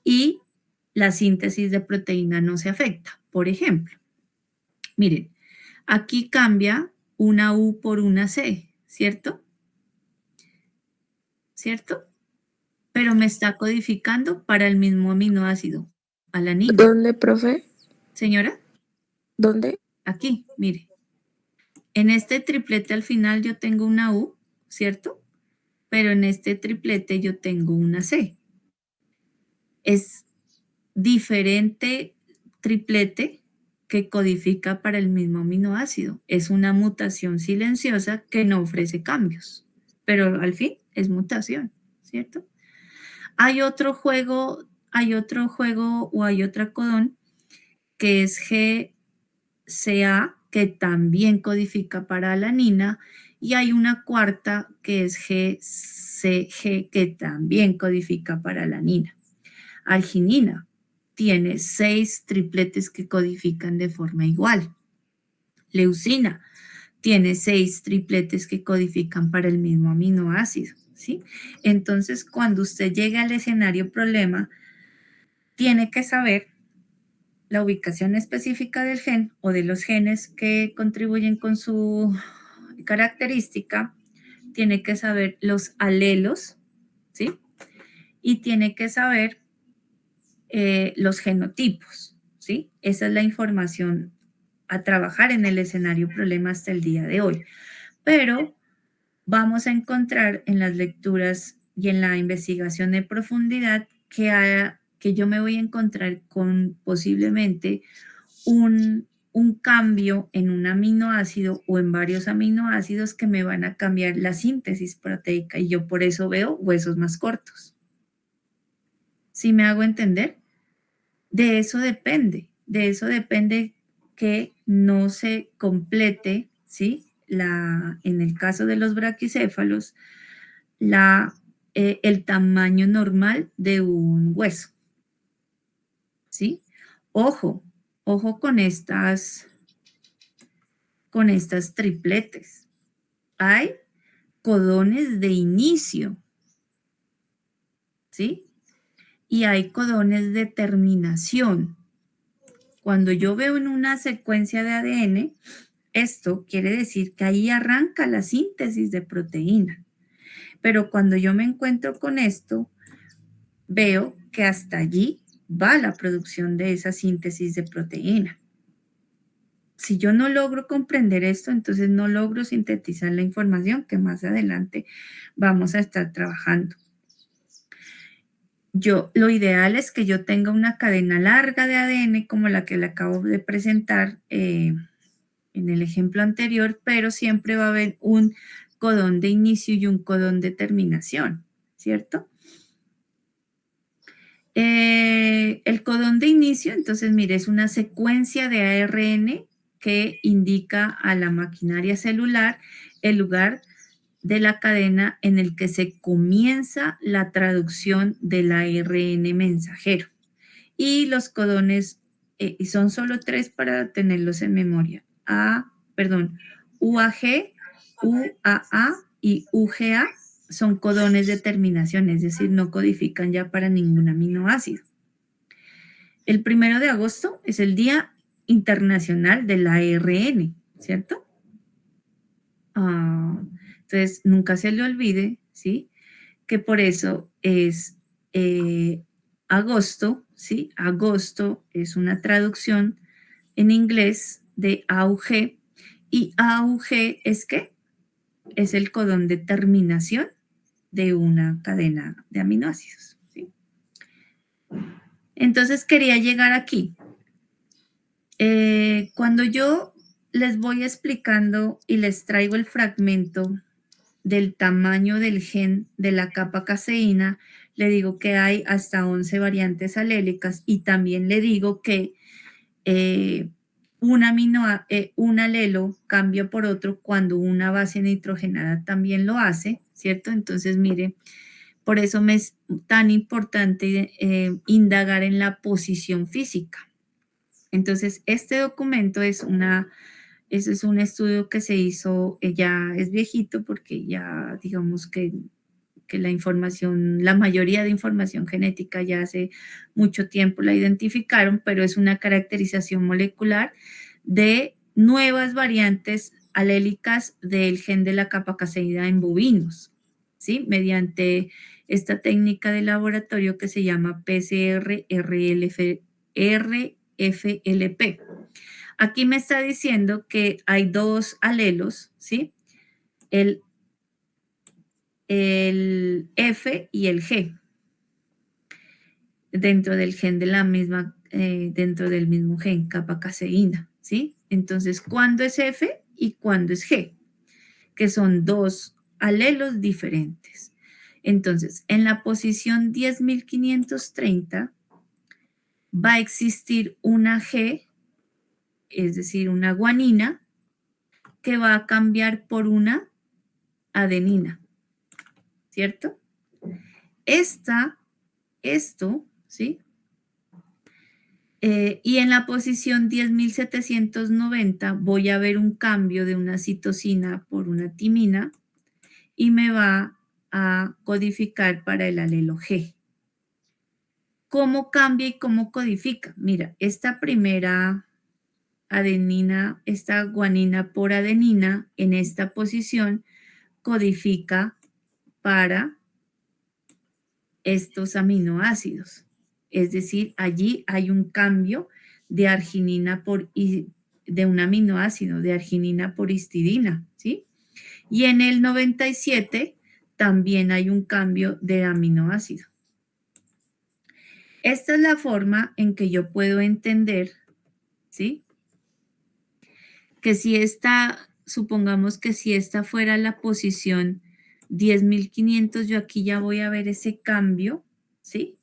A: y la síntesis de proteína no se afecta. Por ejemplo, miren, aquí cambia una U por una C, ¿cierto? ¿Cierto? Pero me está codificando para el mismo aminoácido, alanina.
D: ¿Dónde, profe?
A: Señora,
D: ¿Dónde?
A: aquí, mire. En este triplete al final yo tengo una U, ¿cierto? Pero en este triplete yo tengo una C. Es diferente triplete que codifica para el mismo aminoácido. Es una mutación silenciosa que no ofrece cambios, pero al fin es mutación, ¿cierto? Hay otro juego o hay otra codón que es GCA, que también codifica para alanina, y hay una cuarta que es GCG, que también codifica para alanina. Arginina tiene 6 tripletes que codifican de forma igual. Leucina tiene 6 tripletes que codifican para el mismo aminoácido, ¿sí? Entonces, cuando usted llega al escenario problema, tiene que saber la ubicación específica del gen o de los genes que contribuyen con su característica, tiene que saber los alelos, ¿sí? y tiene que saber los genotipos, ¿sí? Esa es la información a trabajar en el escenario problema hasta el día de hoy. Pero vamos a encontrar en las lecturas y en la investigación de profundidad que yo me voy a encontrar con posiblemente un cambio en un aminoácido o en varios aminoácidos que me van a cambiar la síntesis proteica y yo por eso veo huesos más cortos. ¿Sí me hago entender? De eso depende que no se complete, ¿sí? En el caso de los braquicéfalos, el tamaño normal de un hueso, ¿sí? Ojo con estas tripletes. Hay codones de inicio, ¿sí? Y hay codones de terminación. Cuando yo veo en una secuencia de ADN, esto quiere decir que ahí arranca la síntesis de proteína. Pero cuando yo me encuentro con esto, veo que hasta allí va la producción de esa síntesis de proteína. Si yo no logro comprender esto, entonces no logro sintetizar la información que más adelante vamos a estar trabajando. Lo ideal es que yo tenga una cadena larga de ADN como la que le acabo de presentar en el ejemplo anterior, pero siempre va a haber un codón de inicio y un codón de terminación, ¿cierto? El codón de inicio, entonces, mire, es una secuencia de ARN que indica a la maquinaria celular el lugar de la cadena en el que se comienza la traducción del ARN mensajero. Y los codones, y son solo 3 para tenerlos en memoria. UAG, UAA y UGA son codones de terminación, es decir, no codifican ya para ningún aminoácido. El 1 de agosto es el Día Internacional del ARN, ¿cierto? Entonces, nunca se le olvide, ¿sí? Que por eso es agosto, ¿sí? Agosto es una traducción en inglés de AUG, y AUG es ¿qué? Es el codón de terminación de una cadena de aminoácidos, ¿sí? Entonces quería llegar aquí. Cuando yo les voy explicando y les traigo el fragmento del tamaño del gen de la capa caseína, le digo que hay hasta 11 variantes alélicas y también le digo que un alelo cambia por otro cuando una base nitrogenada también lo hace, ¿cierto? Entonces, mire, por eso me es tan importante indagar en la posición física. Entonces, este documento es un estudio que se hizo, ya es viejito porque ya digamos que la mayoría de información genética ya hace mucho tiempo la identificaron, pero es una caracterización molecular de nuevas variantes alélicas del gen de la capa caseína en bovinos, ¿sí? Mediante esta técnica de laboratorio que se llama PCR-RFLP. Aquí me está diciendo que hay 2 alelos, ¿sí? El F y el G dentro del gen de la misma, dentro del mismo gen, capa caseína, ¿sí? Entonces, ¿cuándo es F y cuándo es G? Que son 2 alelos diferentes. Entonces, en la posición 10.530 va a existir una G, es decir, una guanina, que va a cambiar por una adenina, ¿cierto? Esto, ¿sí? Y en la posición 10.790 voy a ver un cambio de una citosina por una timina y me va a codificar para el alelo G. ¿Cómo cambia y cómo codifica? Mira, esta primera adenina, esta guanina por adenina en esta posición codifica para estos aminoácidos. Es decir, allí hay un cambio de arginina de un aminoácido, de arginina por histidina, ¿sí? Y en el 97 también hay un cambio de aminoácido. Esta es la forma en que yo puedo entender, ¿sí? Que si supongamos que si esta fuera la posición 10.500, yo aquí ya voy a ver ese cambio, ¿sí?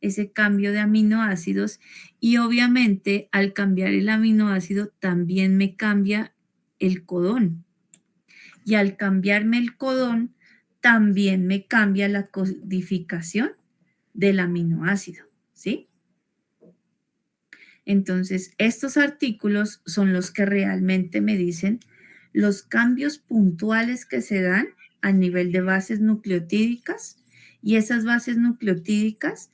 A: Ese cambio de aminoácidos, y obviamente al cambiar el aminoácido también me cambia el codón. Y al cambiarme el codón, también me cambia la codificación del aminoácido, ¿sí? Entonces, estos artículos son los que realmente me dicen los cambios puntuales que se dan a nivel de bases nucleotídicas, y esas bases nucleotídicas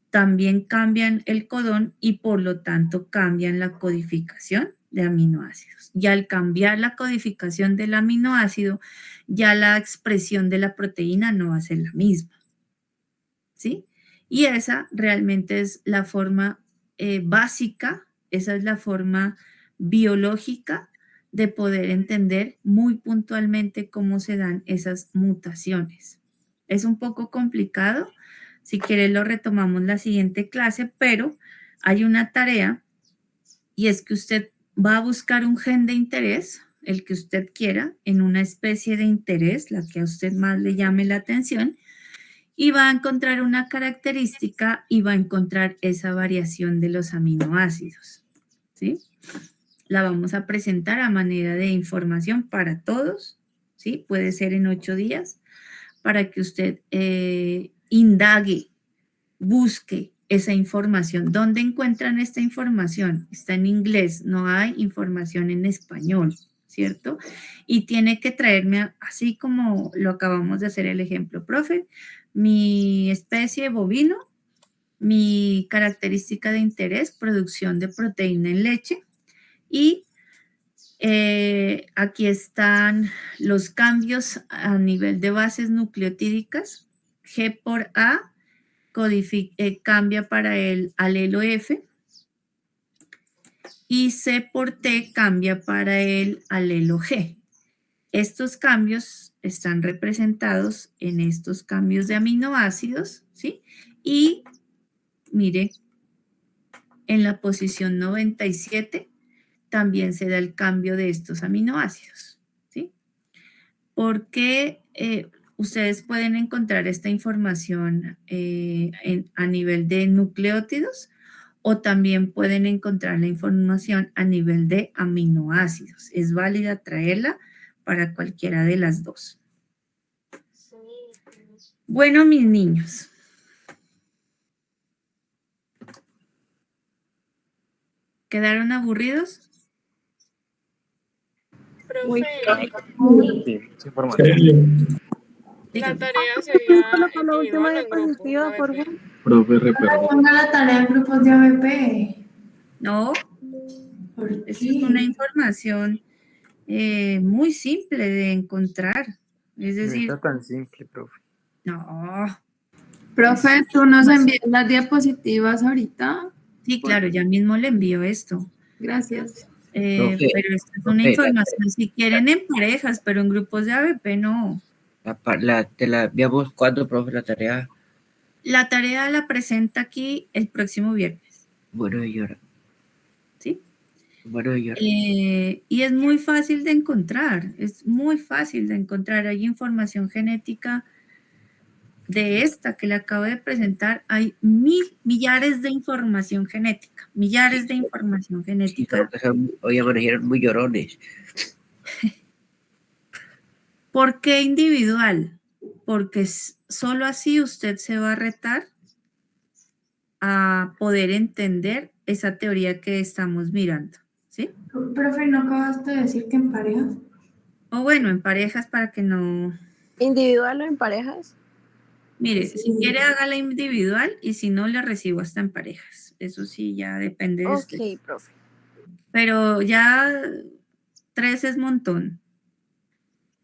A: también cambian el codón y por lo tanto cambian la codificación de aminoácidos. Y al cambiar la codificación del aminoácido, ya la expresión de la proteína no va a ser la misma, ¿sí? Y esa realmente es la forma básica, esa es la forma biológica de poder entender muy puntualmente cómo se dan esas mutaciones. Es un poco complicado, si quieres lo retomamos la siguiente clase, pero hay una tarea y es que usted va a buscar un gen de interés, el que usted quiera, en una especie de interés, la que a usted más le llame la atención, y va a encontrar una característica y va a encontrar esa variación de los aminoácidos, ¿sí? La vamos a presentar a manera de información para todos, ¿sí? Puede ser en 8 días, para que usted indague, busque esa información. ¿Dónde encuentran esta información? Está en inglés, no hay información en español, ¿cierto? Y tiene que traerme, así como lo acabamos de hacer el ejemplo, profe, mi especie bovino, mi característica de interés, producción de proteína en leche, y aquí están los cambios a nivel de bases nucleotídicas. G por A cambia para el alelo F y C por T cambia para el alelo G. Estos cambios están representados en estos cambios de aminoácidos, ¿sí? Y mire, en la posición 97 también se da el cambio de estos aminoácidos, ¿sí? Porque ustedes pueden encontrar esta información a nivel de nucleótidos, o también pueden encontrar la información a nivel de aminoácidos. Es válida traerla para cualquiera de las dos. Bueno, mis niños. ¿Quedaron aburridos?
D: Muy
B: Sí, es información.
F: La tarea sería
D: con la última
F: individual o en grupo,
D: diapositiva, por
F: ABP.
D: favor.
C: Profe, repito.
E: Ponga la tarea en grupos de ABP.
A: No,
E: ¿Por
A: esa es
E: qué?
A: una información muy simple de encontrar. Es
B: No
A: decir,
B: está tan simple, profe.
A: no.
G: Profe, ¿tú nos envías las diapositivas ahorita?
A: Sí, claro, ya mismo le envío esto.
G: Gracias.
H: Profe,
A: Pero esta es una
H: profe,
A: información, si quieren en parejas, pero en grupos de ABP no.
H: te la enviamos cuando, profe, la tarea.
A: La tarea la presenta aquí el próximo viernes,
H: Bueno, señora.
A: ¿sí?
H: Bueno, señora.
A: Y es muy fácil de encontrar, es muy fácil de encontrar. Hay información genética de esta que le acabo de presentar, hay millares de información genética, millares de información
H: Sí,
A: genética.
H: solo que hoy amanecieron muy llorones.
A: ¿Por qué individual? Porque solo así usted se va a retar a poder entender esa teoría que estamos mirando, ¿sí?
E: Profe, ¿no acabaste de decir que en parejas?
A: O bueno, en parejas para que no...
D: ¿Individual o en parejas?
A: Mire,
E: Sí.
A: si quiere hágala individual y si no, le recibo hasta en parejas. Eso sí, ya depende de usted.
D: Ok, profe.
A: Pero ya 3 es montón.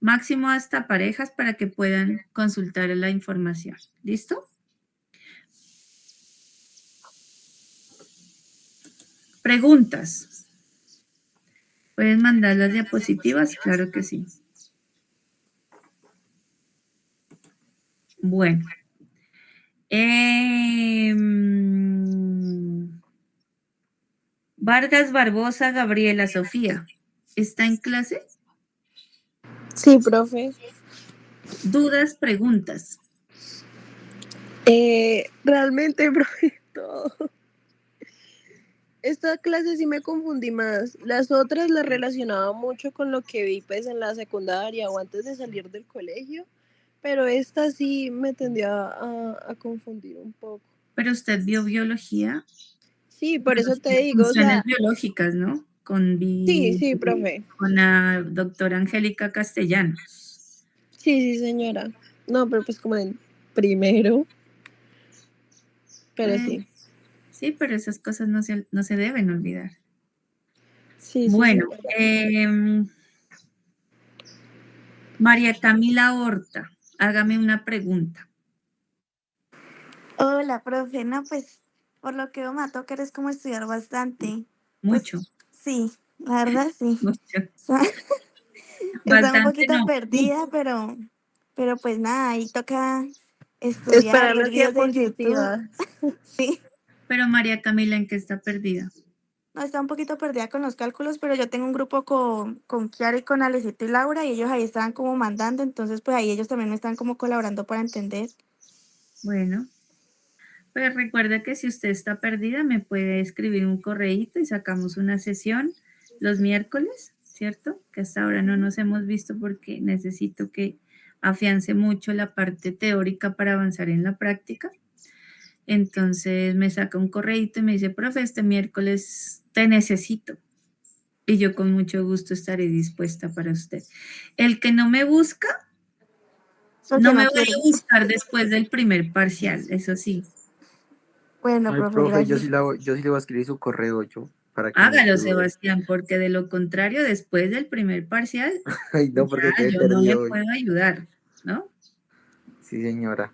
A: Máximo hasta parejas para que puedan consultar la información. ¿Listo? Preguntas. ¿Pueden mandar las diapositivas? Claro que sí. Bueno. Vargas Barbosa Gabriela Sofía. ¿Está en clase?
D: Sí, profe.
A: ¿Dudas, preguntas?
D: Realmente, profe, todo. Esta clase sí me confundí más. Las otras las relacionaba mucho con lo que vi pues en la secundaria o antes de salir del colegio, pero esta sí me tendía a confundir un poco.
A: Pero usted vio biología,
D: Sí, por eso te digo, o
A: funciones
D: sea,
A: biológicas, ¿no? Con
D: sí, profe.
A: con la doctora Angélica Castellanos.
D: Sí, señora. No, pero pues como en primero, pero sí.
A: Sí, pero esas cosas no se deben olvidar.
D: Sí,
A: Bueno,
D: señora.
A: María Camila Horta, hágame una pregunta.
I: Hola, profe. No, pues por lo que veo me va a tocar es como estudiar bastante.
A: Mucho.
I: Pues sí, la verdad sí.
A: Mucho.
I: O sea, estaba un
A: Bastante,
I: poquito
A: no.
I: perdida, pero pues nada, ahí toca estudiar,
D: Esperar
I: ver
D: las
I: videos en YouTube.
D: diapositivas.
I: Sí,
A: Pero María Camila, ¿en qué está perdida?
I: no, estaba un poquito perdida con los cálculos, pero yo tengo un grupo con Kiara y con Alecito y Laura y ellos ahí estaban como mandando, entonces pues ahí ellos también me están como colaborando para entender.
A: Bueno, pues recuerda que si usted está perdida, me puede escribir un correíto y sacamos una sesión los miércoles, ¿cierto? Que hasta ahora no nos hemos visto porque necesito que afiance mucho la parte teórica para avanzar en la práctica. Entonces me saca un correíto y me dice, profe, este miércoles te necesito. Y yo con mucho gusto estaré dispuesta para usted. El que no me busca,
I: Porque
A: no
I: no
A: me vaya
I: quiere.
A: a buscar después del primer parcial, eso sí.
I: Bueno,
B: Ay,
I: profe,
B: profe,
I: gracias.
B: yo sí le voy a escribir su correo yo para que me
A: Hágalo,
B: ayude.
A: Sebastián, porque de lo contrario, después del primer parcial,
B: Ay, no, porque
A: ya
B: quedé
A: yo no le
B: perdido hoy.
A: puedo ayudar, ¿no?
B: Sí, señora.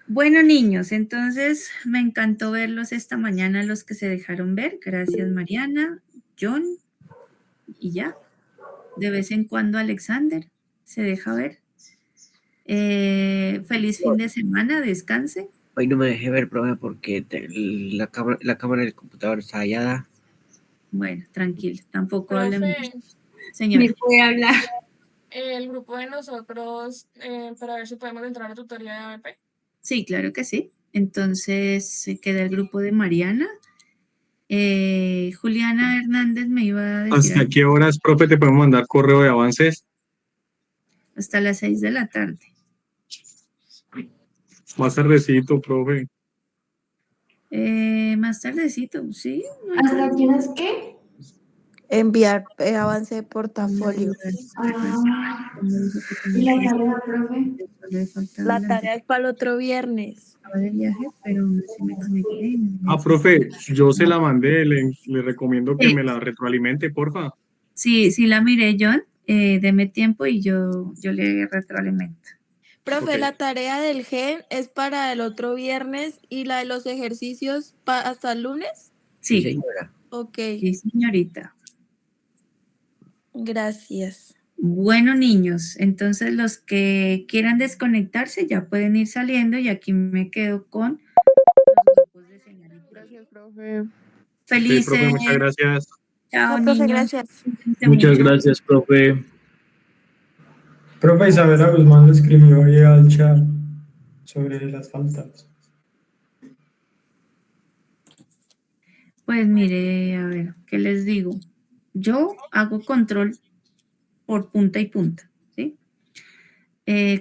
A: Bueno, niños, entonces me encantó verlos esta mañana, los que se dejaron ver. Gracias, Mariana, John, y ya. De vez en cuando Alexander se deja ver. Feliz fin de semana, descanse.
H: Hoy no me dejé ver, profe, porque la cámara del computador está hallada.
A: Bueno, tranquilo, tampoco hablen
F: Profe,
A: mucho. Señora,
G: Ni puede hablar.
F: el grupo de nosotros, para ver si podemos entrar a tutoría de ABP.
A: sí, claro que sí. Entonces se queda el grupo de Mariana. Juliana Hernández me iba a decir
C: ¿Hasta
A: algo.
C: qué horas, profe, te podemos mandar correo de avances?
A: Hasta las 6 de la tarde.
C: Más tardecito, profe.
A: Más tardecito, sí. No hay
G: ¿Hasta
A: problema.
G: qué horas qué?
D: Enviar avance de portafolio.
G: Ah,
A: Me dijo que
G: ¿y
A: tenía
G: la
A: que
G: tarea, profe?
A: le faltaba
D: La tarea es para el otro viernes.
A: de viaje, pero aún así me conecté. Y me
C: Profe, yo se la mandé, le recomiendo que
A: Sí,
C: me la retroalimente, porfa.
A: sí, la miré, John. Deme tiempo y yo le retroalimento.
D: Profe,
C: Ok.
D: la tarea del gen es para el otro viernes y la de los ejercicios hasta el lunes.
H: Sí,
A: Sí,
H: señora.
D: Ok,
A: sí, señorita.
D: gracias.
A: Bueno, niños, entonces los que quieran desconectarse ya pueden ir saliendo y aquí me quedo con los grupos de señal.
D: Gracias, profe.
C: Ok, profe,
A: Felices,
C: muchas gracias.
A: chao,
I: No, profe,
A: niños.
I: gracias.
A: Cuídense
J: Muchas
A: mucho.
J: gracias, profe. Profe Isabela Guzmán le escribió hoy al chat sobre las faltas.
A: Pues mire, a ver, ¿qué les digo? Yo hago control por punta y punta, ¿sí?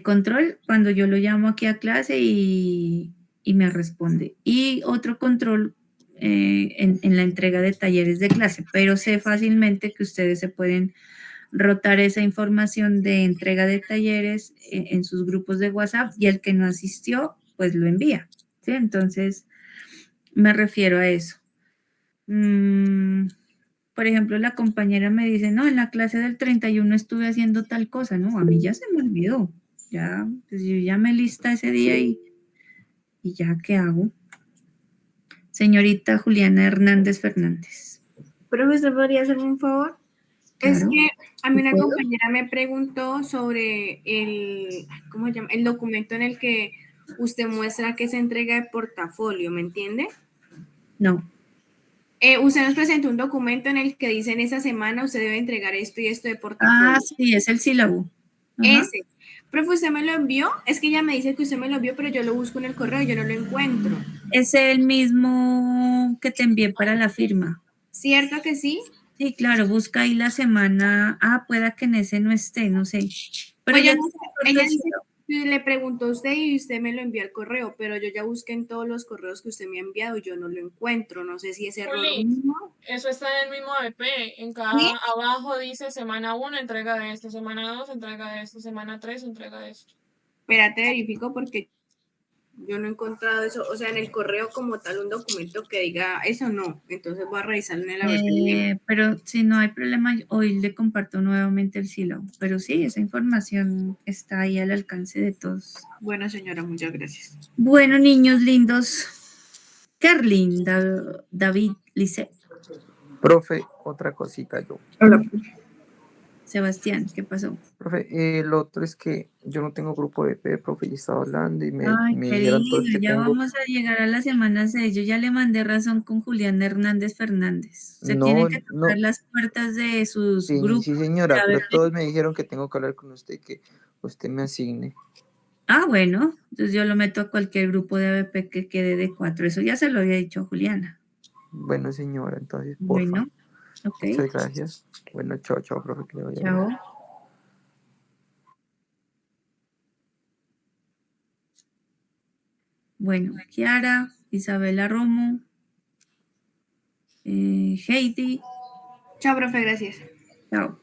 A: Control cuando yo lo llamo aquí a clase y me responde. Y otro control en la entrega de talleres de clase, pero sé fácilmente que ustedes se pueden rotar esa información de entrega de talleres en sus grupos de WhatsApp y el que no asistió, pues lo envía, ¿sí? Entonces, me refiero a eso. Por ejemplo, la compañera me dice, no, en la clase del 31 estuve haciendo tal cosa, no, a mí ya se me olvidó, ya, pues yo ya me lista ese día y ya, ¿qué hago? Señorita Juliana Hernández Fernández.
K: Profe, ¿usted podría hacerme un favor? Es
A: Claro.
K: que a mí una
A: ¿Puedo?
K: compañera me preguntó sobre ¿cómo se llama? El documento en el que usted muestra que se entrega de portafolio, ¿me entiende?
A: No.
K: Usted nos presentó un documento en el que dice en esa semana usted debe entregar esto y esto de portafolio.
A: Ah, sí, es el sílabo. Ajá.
K: Ese. Profe, ¿usted me lo envió? Es que ella me dice que usted me lo envió, pero yo lo busco en el correo y yo no lo encuentro.
A: Es el mismo que te envié para la firma.
K: ¿Cierto que sí?
A: Sí, claro, busca ahí la semana. Ah, pueda que en ese no esté, no sé. Pero
K: Pues
A: ya
K: no sé, ella dice que le preguntó a usted y usted me lo envió al correo, pero yo ya busqué en todos los correos que usted me ha enviado y yo no lo encuentro. No sé si es error
F: Juli,
K: mío.
F: eso está en el mismo ABP. En cada
K: ¿Sí?
F: abajo dice semana 1, entrega de esto, semana 2, entrega de esto, semana 3, entrega de esto.
K: Espérate, verifico porque yo no he encontrado eso. O sea, en el correo como tal un documento que diga eso no. Entonces voy a revisarlo en el ABP.
A: pero si no hay problema, hoy le comparto nuevamente el sílabo. Pero sí, esa información está ahí al alcance de todos.
K: Bueno, señora, muchas gracias.
A: Bueno, niños lindos. Kerlin, David, Lisset.
B: Profe, otra cosita yo.
A: Hola, profe. Sebastián, ¿qué pasó?
B: Profe, lo otro es que yo no tengo grupo de P, profe, ya estaba hablando y me dijeron todos
A: Querido,
B: que
A: ya
B: tengo.
A: vamos a llegar a la semana 6. Yo ya le mandé razón con Julián Hernández Fernández. Se
B: No,
A: tiene que tocar
B: no.
A: las puertas de sus
B: Sí,
A: grupos.
B: sí, señora, pero todos me dijeron que tengo que hablar con usted, que usted me asigne.
A: Ah, bueno, entonces yo lo meto a cualquier grupo de ABP que quede de 4. Eso ya se lo había dicho a Juliana.
B: Bueno, señora, entonces, porfa.
A: Bueno, ok.
B: Muchas gracias. Bueno, chao, chao, profe, que le vaya bien.
A: Chao. Bueno, Kiara, Isabela Romo, Heidi.
K: Chao, profe, gracias.
A: Chao.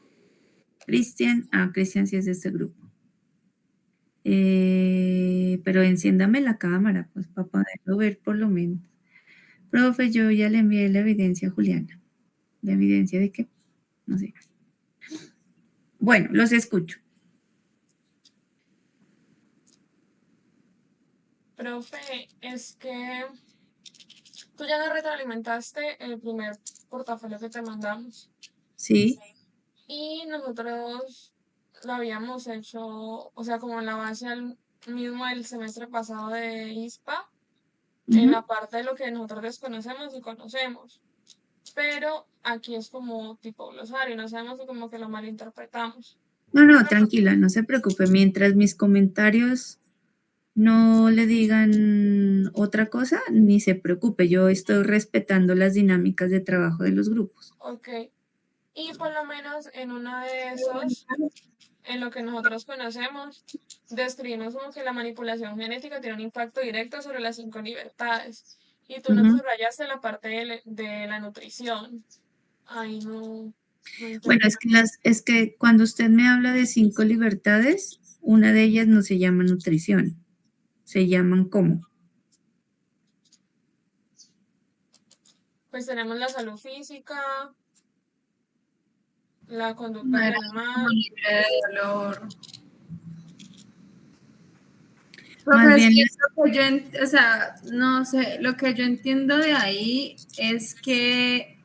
A: Cristian. Ah, Cristian sí es de este grupo. Pero enciéndame la cámara, pues, para poderlo ver por lo menos. Profe, yo ya le envié la evidencia a Juliana. ¿La evidencia de qué? No sé. Bueno, los escucho.
F: Profe, es que tú ya nos retroalimentaste el primer portafolio que te mandamos.
A: Sí.
F: Y nosotros lo habíamos hecho, o sea, como en la base mismo del semestre pasado de ISPA, en la parte de lo que nosotros desconocemos y conocemos. Pero aquí es como tipo glosario, no sabemos si como que lo malinterpretamos.
A: No, tranquila, no se preocupe. Mientras mis comentarios no le digan otra cosa, ni se preocupe. Yo estoy respetando las dinámicas de trabajo de los grupos.
F: Ok. Y por lo menos en uno de esos, en lo que nosotros conocemos, describimos como que la manipulación genética tiene un impacto directo sobre las 5 libertades. Y tú nos subrayaste la parte de la nutrición. Ay, no.
A: Bueno, es que cuando usted me habla de 5 libertades, una de ellas no se llama nutrición. Se llaman ¿cómo?
F: Pues tenemos la salud física, la conducta animal.
G: Libre de dolor.
A: Más
G: Profe,
A: bien,
G: es que lo que yo, o sea, no sé, lo que yo entiendo de ahí es que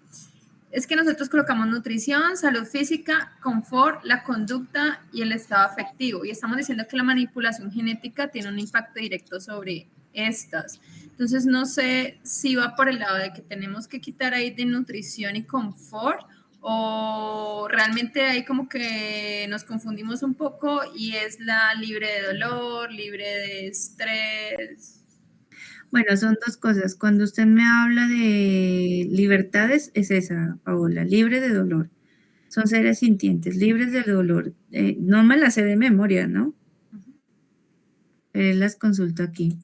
G: nosotros colocamos nutrición, salud física, confort, la conducta y el estado afectivo. Y estamos diciendo que la manipulación genética tiene un impacto directo sobre estas. Entonces, no sé si va por el lado de que tenemos que quitar ahí de nutrición y confort, o realmente ahí como que nos confundimos un poco y es la libre de dolor, libre de estrés.
A: bueno, son dos cosas. Cuando usted me habla de libertades, es esa, Paola, libre de dolor. Son seres sintientes, libres del dolor. No me las sé de memoria, ¿no? Las consulto aquí.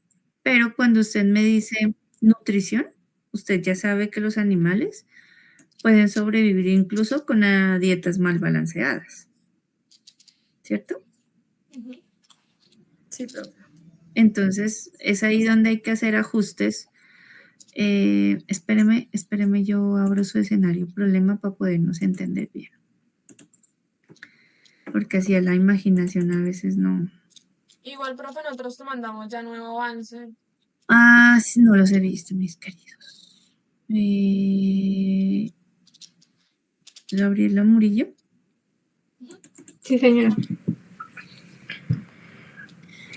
A: Pero cuando usted me dice nutrición, usted ya sabe que los animales pueden sobrevivir incluso con dietas mal balanceadas. ¿Cierto?
G: Sí, profe.
A: Entonces, es ahí donde hay que hacer ajustes. Espéreme, yo abro su escenario problema para podernos entender bien. Porque así a la imaginación a veces no.
F: Igual, profe, nosotros te mandamos ya nuevo avance.
A: Ah, sí, no los he visto, mis queridos. Gabriela Murillo.
L: Sí, señora.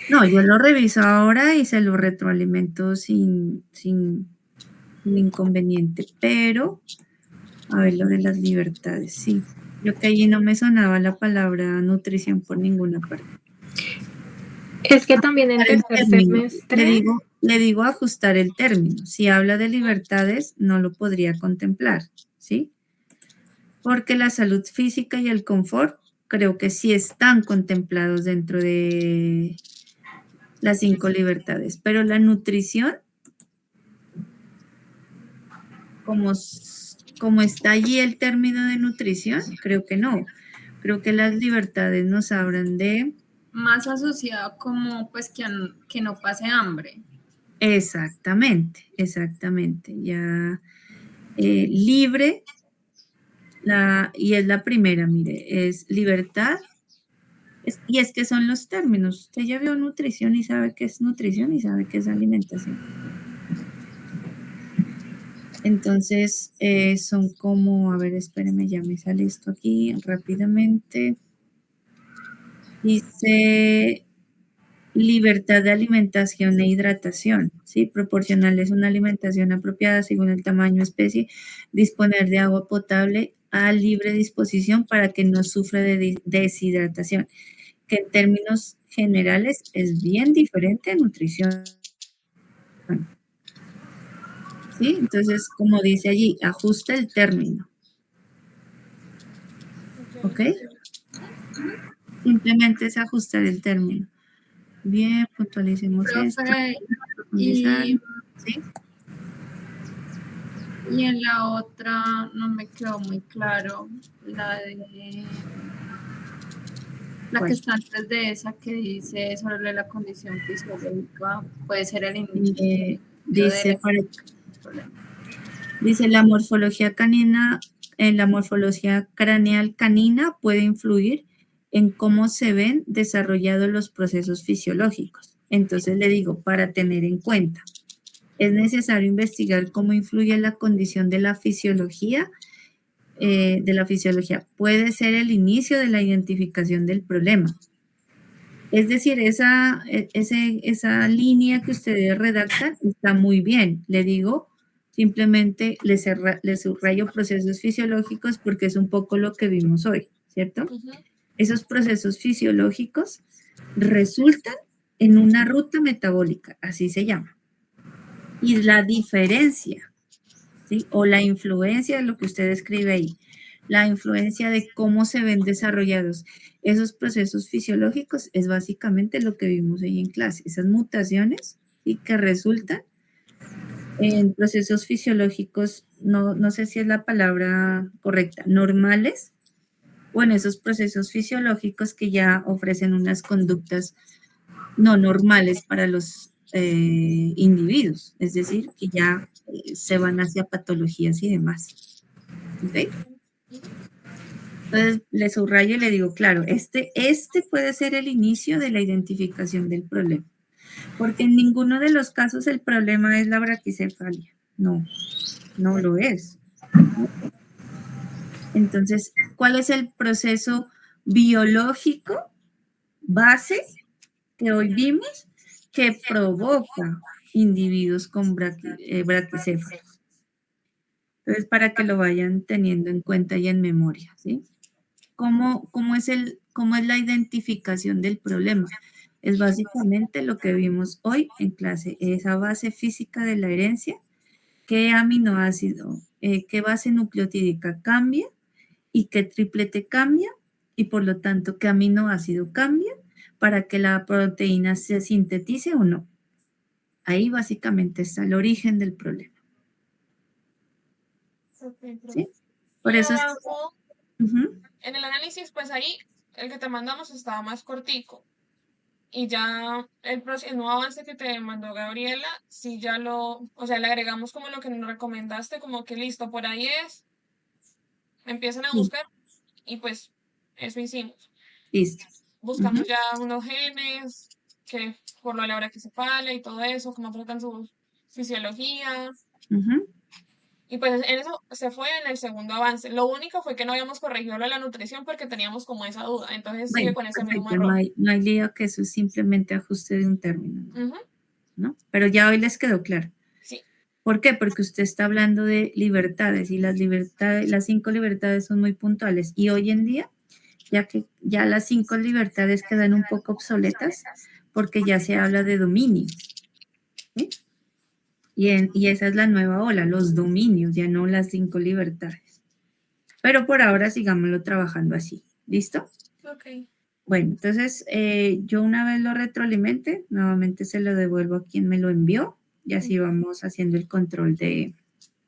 A: No, yo lo reviso ahora y se lo retroalimento sin inconveniente, pero a ver lo de las libertades, sí. Yo que allí no me sonaba la palabra nutrición por ninguna parte.
L: Es que también en tercer semestre...
A: Le digo ajustar el término. Si habla de libertades, no lo podría contemplar, ¿sí? Porque la salud física y el confort creo que sí están contemplados dentro de las 5 libertades, pero la nutrición, como está allí el término de nutrición, creo que no. Creo que las libertades nos hablan de...
G: Más asociado como pues que no pase hambre.
A: Exactamente. Ya libre, y es la primera, mire, es libertad, y es que son los términos. Usted ya vio nutrición y sabe qué es nutrición y sabe qué es alimentación. Entonces, son como, a ver, espéreme, ya me sale esto aquí rápidamente. Dice libertad de alimentación e hidratación, ¿sí? Proporcionarles una alimentación apropiada según el tamaño, especie, disponer de agua potable a libre disposición para que no sufra de deshidratación, que en términos generales es bien diferente a nutrición. ¿Sí? Entonces, como dice allí, ajusta el término. ¿Ok? Simplemente es ajustar el término. Bien, puntualicemos esto.
G: Y,
A: ¿sí?
G: Y en la otra no me quedó muy claro, la que está antes de esa que dice sobre la condición fisiológica, puede ser el inicio.
A: Dice la morfología canina, la morfología craneal canina puede influir en cómo se ven desarrollados los procesos fisiológicos. Entonces le digo, para tener en cuenta, es necesario investigar cómo influye la condición de la fisiología. Puede ser el inicio de la identificación del problema. Es decir, esa línea que ustedes redactan está muy bien. Le digo, simplemente le subrayo procesos fisiológicos porque es un poco lo que vimos hoy, ¿cierto? Esos procesos fisiológicos resultan en una ruta metabólica, así se llama. Y la diferencia, ¿sí? O la influencia de lo que usted escribe ahí, la influencia de cómo se ven desarrollados esos procesos fisiológicos es básicamente lo que vimos hoy en clase, esas mutaciones, ¿sí? Que resultan en procesos fisiológicos, no sé si es la palabra correcta, normales, o en esos procesos fisiológicos que ya ofrecen unas conductas no normales para los individuos, es decir, que ya se van hacia patologías y demás. ¿Okay? Entonces, le subrayo y le digo, claro, este puede ser el inicio de la identificación del problema, porque en ninguno de los casos el problema es la braquicefalia. No lo es. Entonces, ¿cuál es el proceso biológico base que hoy vimos que provoca individuos con braquicéfalos? Entonces, para que lo vayan teniendo en cuenta y en memoria, ¿sí? ¿Cómo es la identificación del problema? Es básicamente lo que vimos hoy en clase, esa base física de la herencia, qué aminoácido, qué base nucleotídica cambia y qué triplete cambia, y por lo tanto qué aminoácido cambia para que la proteína se sintetice o no. Ahí básicamente está el origen del problema. ¿Sí? Por eso
F: en el análisis, pues ahí el que te mandamos estaba más cortico. Y ya el nuevo avance que te mandó Gabriela, sí ya o sea, le agregamos como lo que nos recomendaste, como que listo, por ahí es, empiezan a buscar y pues eso hicimos.
A: Listo.
F: Buscamos ya unos genes, que por lo de la braquicefalia y todo eso, cómo tratan su fisiología. Y pues en eso se fue en el segundo avance. Lo único fue que no habíamos corregido lo de la nutrición porque teníamos como esa duda. Entonces sigue
A: Bueno,
F: con ese mismo
A: perfecto,
F: error.
A: no hay lío, que eso es simplemente ajuste de un término,
F: Ujú,
A: ¿no? Pero ya hoy les quedó claro.
F: sí.
A: ¿Por qué? Porque usted está hablando de libertades y las libertades, las 5 libertades son muy puntuales. Y hoy en día, ya que ya las 5 libertades quedan un poco obsoletas porque ya se habla de dominios. ¿Sí? Y esa es la nueva ola, los dominios, ya no las 5 libertades. Pero por ahora sigámoslo trabajando así. ¿Listo?
F: Ok.
A: Bueno, entonces yo una vez lo retroalimente, nuevamente se lo devuelvo a quien me lo envió y así vamos haciendo el control de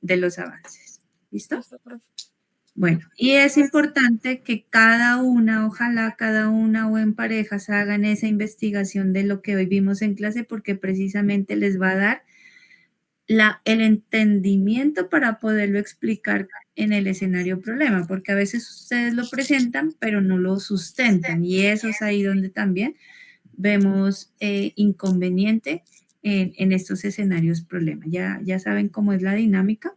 A: los avances. ¿Listo?
F: Listo, profe.
A: Bueno, y es importante que cada una, ojalá cada una o en parejas hagan esa investigación de lo que hoy vimos en clase porque precisamente les va a dar el entendimiento para poderlo explicar en el escenario problema, porque a veces ustedes lo presentan, pero no lo sustentan, y eso es ahí donde también vemos inconveniente en estos escenarios problema. Ya saben cómo es la dinámica,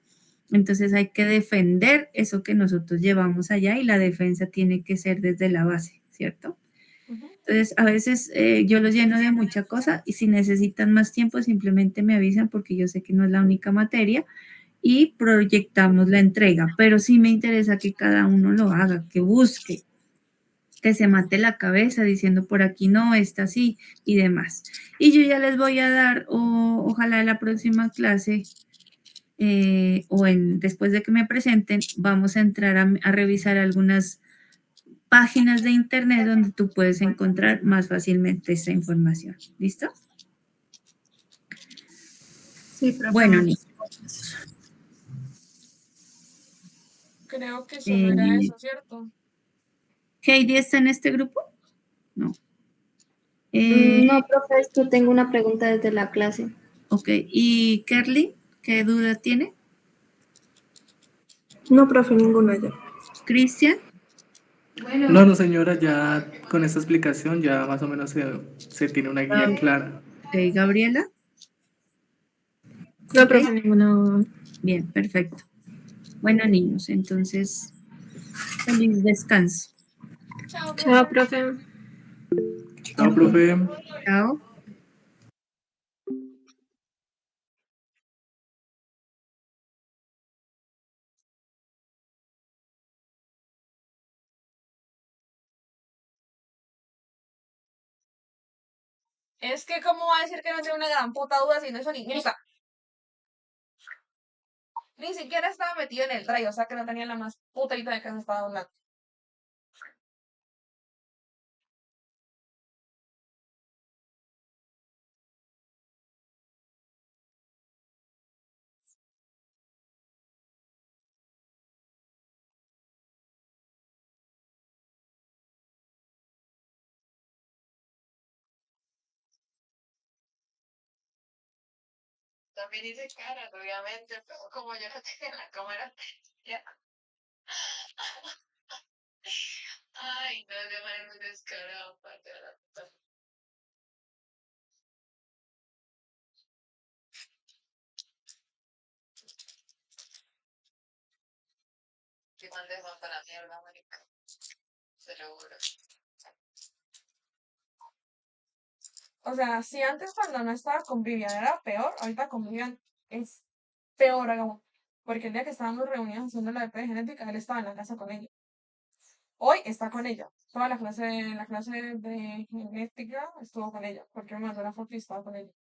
A: entonces hay que defender eso que nosotros llevamos allá y la defensa tiene que ser desde la base, ¿cierto? Entonces, a veces yo los lleno de mucha cosa y si necesitan más tiempo simplemente me avisan porque yo sé que no es la única materia y proyectamos la entrega, pero sí me interesa que cada uno lo haga, que busque, que se mate la cabeza diciendo por aquí no, está así y demás. Y yo ya les voy a dar, ojalá en la próxima clase después de que me presenten, vamos a entrar a revisar algunas páginas de internet donde tú puedes encontrar más fácilmente esta información. ¿Listo?
L: Sí, profe.
A: Bueno, niños.
F: Creo que solo era eso, ¿cierto?
A: ¿Heidi está en este grupo? No.
E: No, profe, es que tengo una pregunta desde la clase.
A: Ok, ¿y Kerly? ¿Qué duda tiene?
D: No, profe, ninguna ya.
A: ¿Cristian?
M: No, señora, ya con esta explicación ya más o menos se tiene una guía clara.
A: Ok, ¿Gabriela?
L: No, profe, ninguna.
A: Bien, perfecto. Bueno, niños, entonces, feliz descanso.
L: Chao, profe.
M: Chao, profe.
A: Chao.
F: Es que, ¿cómo va a decir que no tiene una gran puta duda si no hizo ni misa? Ni siquiera estaba metido en el drive, o sea que no tenía la más puta idea de que se estaba hablando. También hice caras, obviamente, pero como yo no tenía la cámara, ya. Ay, no, de manera muy descarado, parte de la puta. Que mandé más para la mierda, marica. Seguro. O sea, si antes cuando no estaba con Vivian era peor, ahorita con Vivian es peor, hagamos. Porque el día que estábamos reunidos haciendo la de genética, él estaba en la casa con ella. Hoy está con ella. Toda la clase de genética estuvo con ella, porque me mandó la foto y estaba con ella.